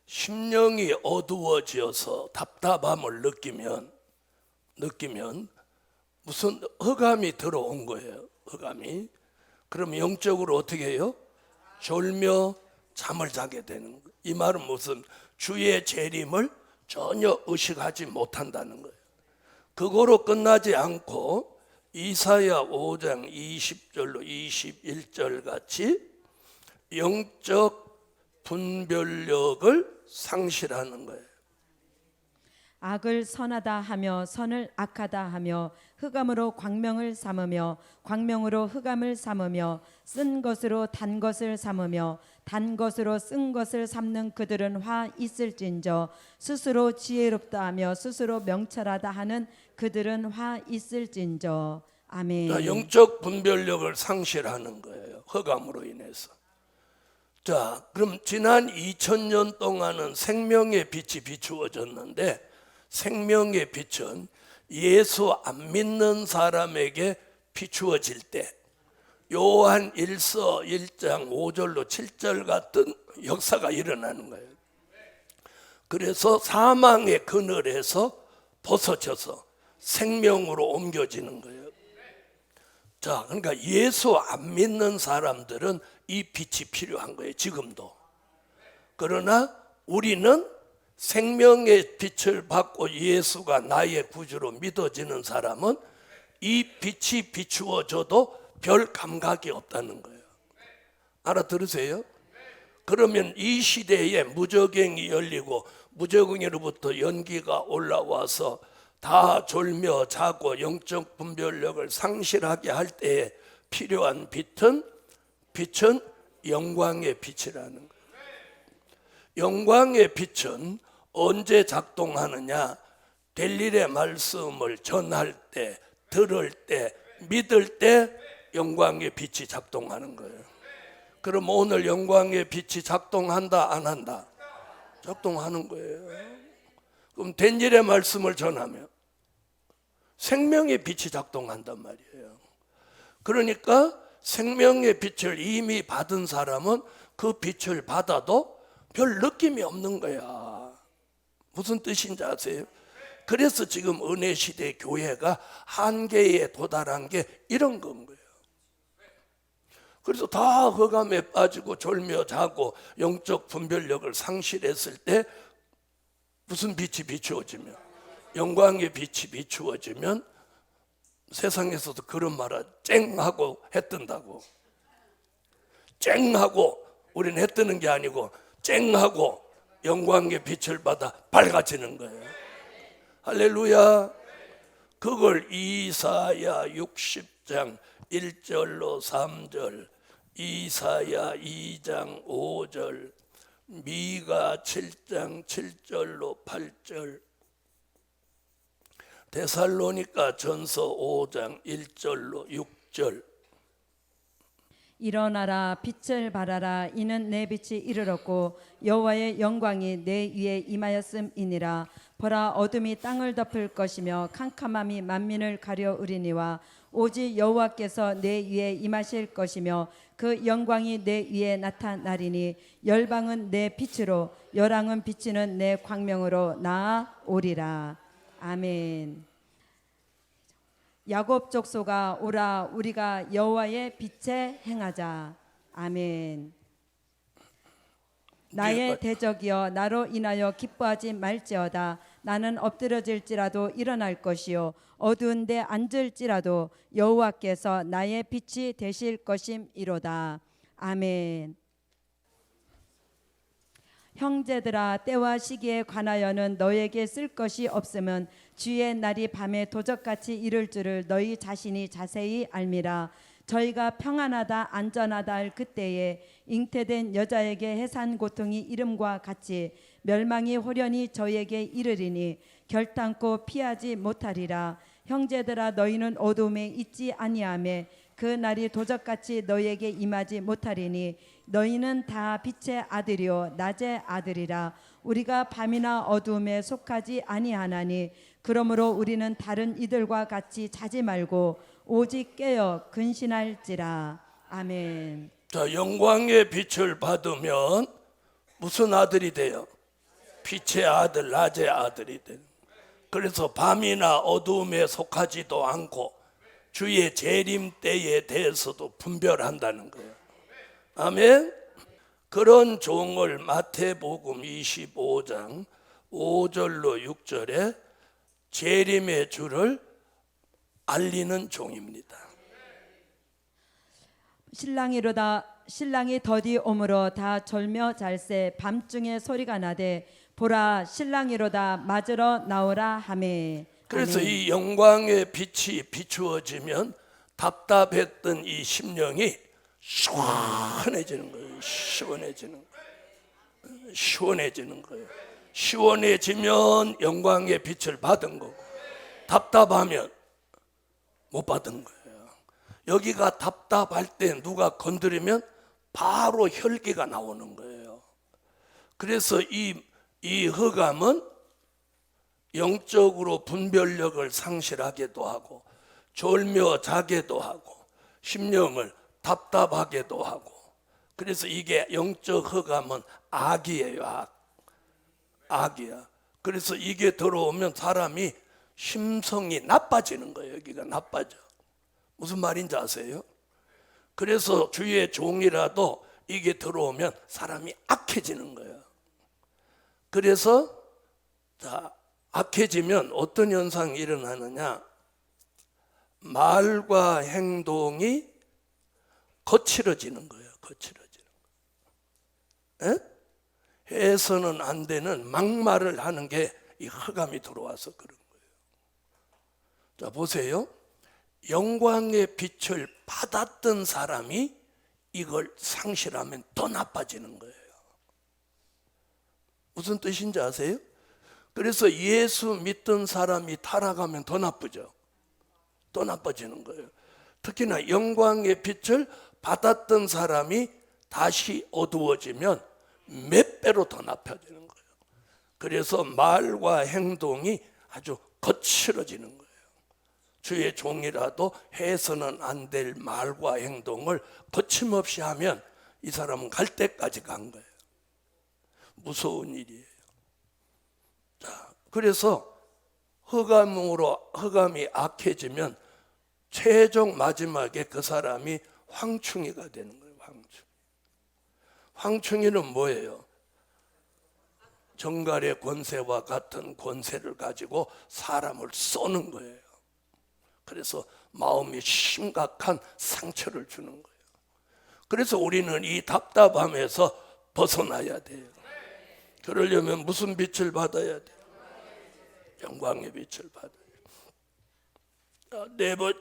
심령이 어두워져서 답답함을 느끼면 무슨 흑암이 들어온 거예요. 흑암이. 그럼 영적으로 어떻게 해요? 졸며 잠을 자게 되는 거예요. 이 말은 무슨 주의 재림을 전혀 의식하지 못한다는 거예요. 그거로 끝나지 않고 이사야 5장 20절로 21절 같이 영적 분별력을 상실하는 거예요. 악을 선하다 하며 선을 악하다 하며 흑암으로 광명을 삼으며 광명으로 흑암을 삼으며 쓴 것으로 단 것을 삼으며 단 것으로 쓴 것을 삼는 그들은 화 있을진저 스스로 지혜롭다 하며 스스로 명철하다 하는 그들은 화 있을진저. 아멘. 영적 분별력을 상실하는 거예요. 흑암으로 인해서. 자, 그럼 지난 2000년 동안은 생명의 빛이 비추어졌는데 생명의 빛은 예수 안 믿는 사람에게 비추어질 때 요한 1서 1장 5절로 7절 같은 역사가 일어나는 거예요. 그래서 사망의 그늘에서 벗어져서 생명으로 옮겨지는 거예요. 자, 그러니까 예수 안 믿는 사람들은 이 빛이 필요한 거예요, 지금도. 그러나 우리는 생명의 빛을 받고 예수가 나의 구주로 믿어지는 사람은 이 빛이 비추어져도 별 감각이 없다는 거예요. 알아들으세요? 그러면 이 시대에 무저갱이 열리고 무저갱이로부터 연기가 올라와서 다 졸며 자고 영적 분별력을 상실하게 할 때에 필요한 빛은 영광의 빛이라는 거예요. 영광의 빛은 언제 작동하느냐? 될 일의 말씀을 전할 때, 들을 때, 믿을 때 영광의 빛이 작동하는 거예요. 그럼 오늘 영광의 빛이 작동한다, 안 한다? 작동하는 거예요. 그럼 된 일의 말씀을 전하면 생명의 빛이 작동한단 말이에요. 그러니까 생명의 빛을 이미 받은 사람은 그 빛을 받아도 별 느낌이 없는 거야. 무슨 뜻인지 아세요? 그래서 지금 은혜 시대 교회가 한계에 도달한 게 이런 건 거예요. 그래서 다 흑암에 빠지고 졸며 자고 영적 분별력을 상실했을 때 무슨 빛이 비추어지면, 영광의 빛이 비추어지면 세상에서도 그런 말을 쨍하고 해뜬다고. 쨍하고, 우리는 해뜨는 게 아니고 쨍하고 영광의 빛을 받아 밝아지는 거예요. 할렐루야. 그걸 이사야 60장 1절로 3절, 이사야 2장 5절, 미가 7장 7절로 8절, 데살로니가 전서 5장 1절로 6절. 일어나라, 빛을 발하라. 이는 내 빛이 이르렀고 여호와의 영광이 내 위에 임하였음이니라. 보라, 어둠이 땅을 덮을 것이며 캄캄함이 만민을 가려우리니와 오직 여호와께서 내 위에 임하실 것이며 그 영광이 내 위에 나타나리니 열방은 내 빛으로 열왕은 비치는 내 광명으로 나아오리라. 아멘. 야곱 족속아 오라, 우리가 여호와의 빛에 행하자. 아멘. 나의 대적이여 나로 인하여 기뻐하지 말지어다. 나는 엎드러질지라도 일어날 것이요 어두운 데 앉을지라도 여호와께서 나의 빛이 되실 것임이로다. 아멘. 형제들아, 때와 시기에 관하여는 너에게 쓸 것이 없으면 주의 날이 밤에 도적같이 이를 줄을 너희 자신이 자세히 알미라. 저희가 평안하다 안전하다 할 그때에 잉태된 여자에게 해산 고통이 이름과 같이 멸망이 호련히 저희에게 이르리니 결단코 피하지 못하리라. 형제들아, 너희는 어둠에 있지 아니하며 그 날이 도적같이 너희에게 임하지 못하리니 너희는 다 빛의 아들이요 낮의 아들이라. 우리가 밤이나 어두움에 속하지 아니하나니 그러므로 우리는 다른 이들과 같이 자지 말고 오직 깨어 근신할지라. 아멘. 자, 영광의 빛을 받으면 무슨 아들이 돼요? 빛의 아들, 낮의 아들이 돼요. 그래서 밤이나 어두움에 속하지도 않고 주의 재림 때에 대해서도 분별한다는 거예요. 아멘. 그런 종을 마태복음 25장 5절로 6절에 재림의 주를 알리는 종입니다. 신랑이 더디 오므로 다 졸며 잘세. 밤중에 소리가 나되 보라, 신랑이로다, 맞으러 나오라 하매. 그래서 아멘. 이 영광의 빛이 비추어지면 답답했던 이 심령이 시원해지는 거예요. 시원해지는 거예요. 시원해지면 영광의 빛을 받은 거고, 답답하면 못 받은 거예요. 여기가 답답할 때 누가 건드리면 바로 혈기가 나오는 거예요. 그래서 이 흑암은 영적으로 분별력을 상실하게도 하고 졸며 자게도 하고 심령을 답답하게도 하고. 그래서 이게 영적 흑암은 악이에요. 악이야. 그래서 이게 들어오면 사람이 심성이 나빠지는 거예요. 여기가 나빠져. 무슨 말인지 아세요? 그래서 주의 종이라도 이게 들어오면 사람이 악해지는 거예요. 그래서 악해지면 어떤 현상이 일어나느냐? 말과 행동이 거칠어지는 거예요. 거칠어지는 거예요. 해서는 안 되는 막말을 하는 게 이 흑암이 들어와서 그런 거예요. 자, 보세요. 영광의 빛을 받았던 사람이 이걸 상실하면 더 나빠지는 거예요. 무슨 뜻인지 아세요? 그래서 예수 믿던 사람이 타락하면 더 나쁘죠. 더 나빠지는 거예요. 특히나 영광의 빛을 받았던 사람이 다시 어두워지면 몇 배로 더 나빠지는 거예요. 그래서 말과 행동이 아주 거칠어지는 거예요. 주의 종이라도 해서는 안 될 말과 행동을 거침없이 하면 이 사람은 갈 때까지 간 거예요. 무서운 일이에요. 자, 그래서 흑암이 악해지면 최종 마지막에 그 사람이 황충이가 되는 거예요. 황충이는 뭐예요? 정갈의 권세와 같은 권세를 가지고 사람을 쏘는 거예요. 그래서 마음이 심각한 상처를 주는 거예요. 그래서 우리는 이 답답함에서 벗어나야 돼요. 그러려면 무슨 빛을 받아야 돼요? 영광의 빛을 받아야 돼요. 네 번째,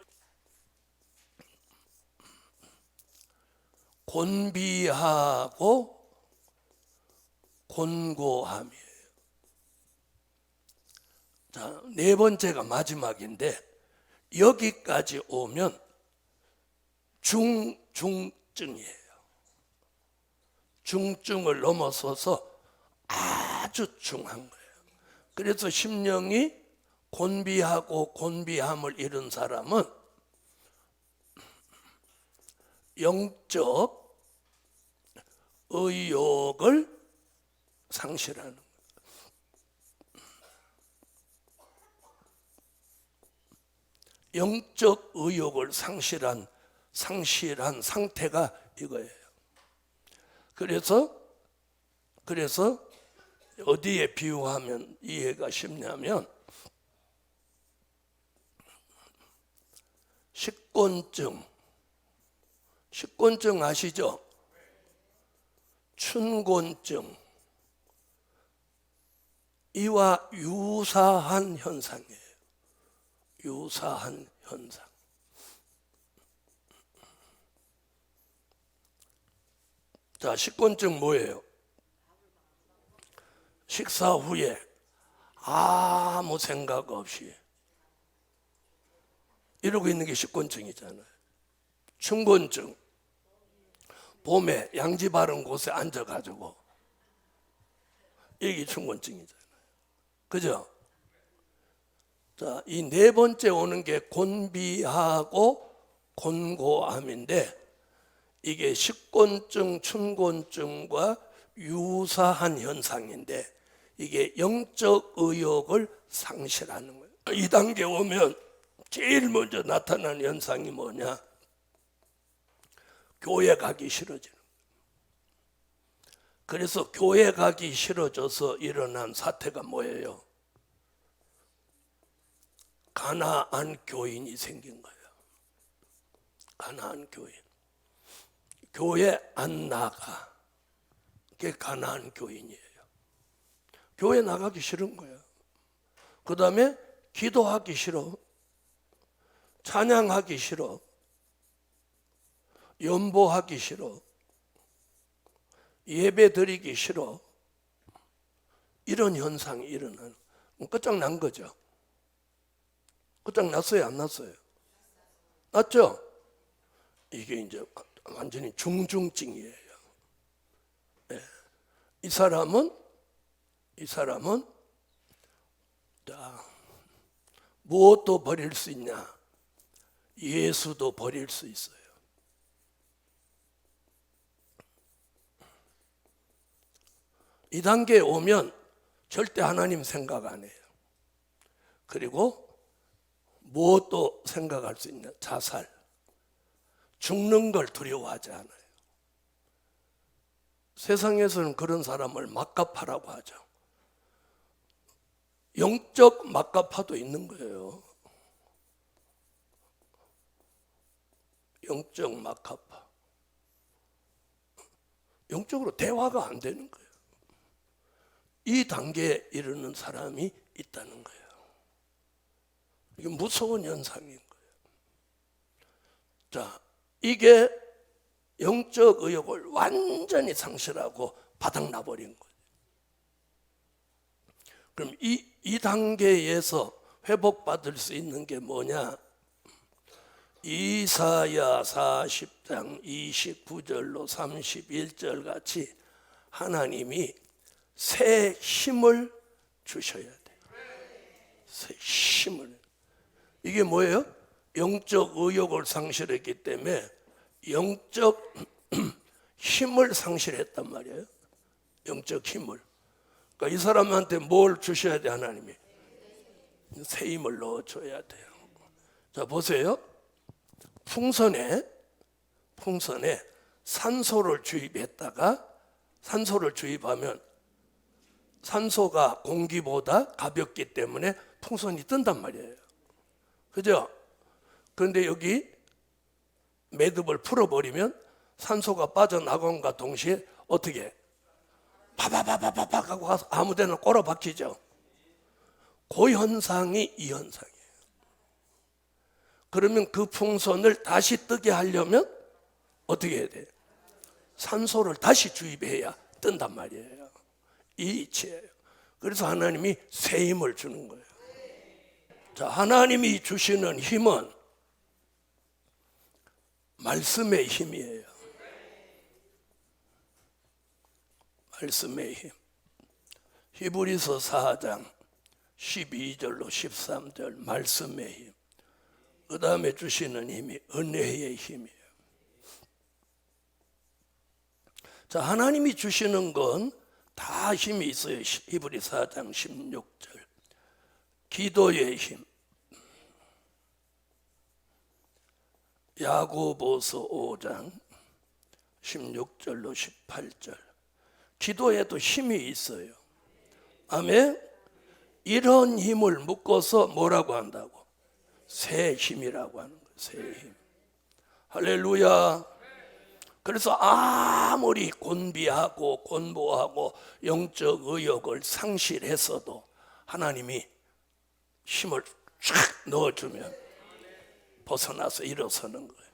곤비하고 곤고함이에요. 자, 네 번째가 마지막인데 여기까지 오면 중증이에요. 중증을 넘어서서 아주 중한 거예요. 그래서 심령이 곤비하고 곤비함을 잃은 사람은 영적 의욕을 상실하는 거예요. 영적 의욕을 상실한 상태가 이거예요. 그래서 어디에 비유하면 이해가 쉽냐면 식곤증 아시죠? 춘곤증 이와 유사한 현상이에요. 유사한 현상. 자, 식곤증 뭐예요? 식사 후에 아무 생각 없이 이러고 있는 게 식곤증이잖아요. 춘곤증, 봄에 양지 바른 곳에 앉아가지고 이게 춘곤증이잖아요. 그죠? 자, 이 네 번째 오는 게 곤비하고 곤고함인데 이게 식곤증, 춘곤증과 유사한 현상인데 이게 영적 의욕을 상실하는 거예요. 이 단계 오면 제일 먼저 나타나는 현상이 뭐냐? 교회 가기 싫어지는 거예요. 그래서 교회 가기 싫어져서 일어난 사태가 뭐예요? 가나안 교인이 생긴 거예요. 가나안 교인. 교회 안 나가. 그게 가나안 교인이에요. 교회 나가기 싫은 거예요. 그 다음에 기도하기 싫어. 찬양하기 싫어. 연보하기 싫어. 예배 드리기 싫어. 이런 현상이 일어나는 끝장난 거죠. 끝장났어요? 안 났어요? 났죠? 이게 이제 완전히 중증이에요. 네. 이 사람은 무엇도 버릴 수 있냐? 예수도 버릴 수 있어요. 이 단계에 오면 절대 하나님 생각 안 해요. 그리고 무엇도 생각할 수 있냐? 자살. 죽는 걸 두려워하지 않아요. 세상에서는 그런 사람을 막가파라고 하죠. 영적 막가파도 있는 거예요. 영적 막가파. 영적으로 대화가 안 되는 거예요. 이 단계에 이르는 사람이 있다는 거예요. 이게 무서운 현상인 거예요. 자, 이게 영적 의욕을 완전히 상실하고 바닥나버린 거예요. 그럼 이 단계에서 회복받을 수 있는 게 뭐냐? 이사야 40장 29절로 31절 같이 하나님이 새 힘을 주셔야 돼요. 새 힘을. 이게 뭐예요? 영적 의욕을 상실했기 때문에 영적 힘을 상실했단 말이에요. 영적 힘을. 그러니까 이 사람한테 뭘 주셔야 돼? 하나님이 새 힘을 넣어줘야 돼요. 자, 보세요. 풍선에 산소를 주입했다가 산소를 주입하면 산소가 공기보다 가볍기 때문에 풍선이 뜬단 말이에요. 그죠? 그런데 여기 매듭을 풀어버리면 산소가 빠져나간과 동시에 어떻게 해? 파파파파팍 하고 가서 아무 데나 꼬라박히죠. 그 현상이 이 현상이에요. 그러면 그 풍선을 다시 뜨게 하려면 어떻게 해야 돼요? 산소를 다시 주입해야 뜬단 말이에요. 이 이치예요. 그래서 하나님이 새 힘을 주는 거예요. 자, 하나님이 주시는 힘은 말씀의 힘이에요. 말씀의 힘. 히브리서 4장 12절로 13절 말씀의 힘. 그 다음에 주시는 힘이 은혜의 힘이에요. 자, 하나님이 주시는 건 다 힘이 있어요. 히브리 4장 16절. 기도의 힘. 야고보서 5장 16절로 18절. 기도에도 힘이 있어요. 아멘. 이런 힘을 묶어서 뭐라고 한다고? 새 힘이라고 하는 거예요. 새 힘. 할렐루야. 그래서 아무리 곤비하고 곤보하고 영적 의욕을 상실했어도 하나님이 힘을 쫙 넣어주면 벗어나서 일어서는 거예요.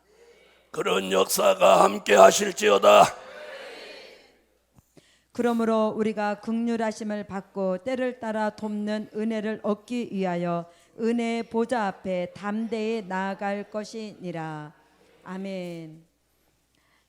그런 역사가 함께 하실지어다. 그러므로 우리가 긍휼하심을 받고 때를 따라 돕는 은혜를 얻기 위하여 은혜의 보좌 앞에 담대히 나아갈 것이니라. 아멘.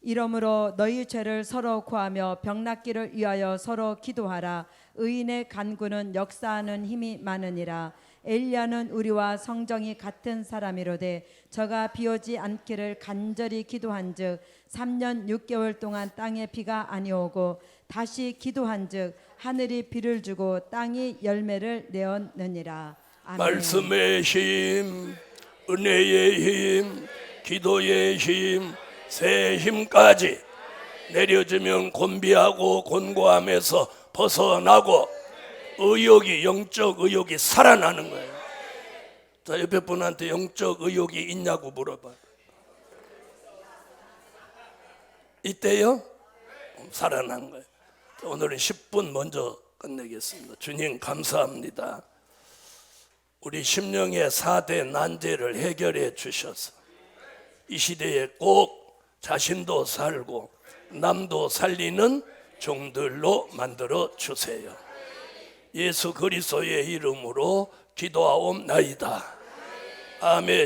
이러므로 너희 죄를 서로 구하며 병낫기를 위하여 서로 기도하라. 의인의 간구는 역사하는 힘이 많으니라. 엘리야는 우리와 성정이 같은 사람이로되 저가 비오지 않기를 간절히 기도한즉 3년 6개월 동안 땅에 비가 아니오고 다시 기도한즉 하늘이 비를 주고 땅이 열매를 내었느니라. 아멘. 말씀의 힘, 은혜의 힘, 기도의 힘, 새 힘까지 내려주면 곤비하고 곤고함에서 벗어나고 의욕이, 영적 의욕이 살아나는 거예요. 자, 옆에 분한테 영적 의욕이 있냐고 물어봐요. 이때요? 살아난 거예요. 자, 오늘은 10분 먼저 끝내겠습니다. 주님 감사합니다. 우리 심령의 4대 난제를 해결해 주셔서 이 시대에 꼭 자신도 살고 남도 살리는 종들로 만들어 주세요. 예수 그리스도의 이름으로 기도하옵나이다. 아멘.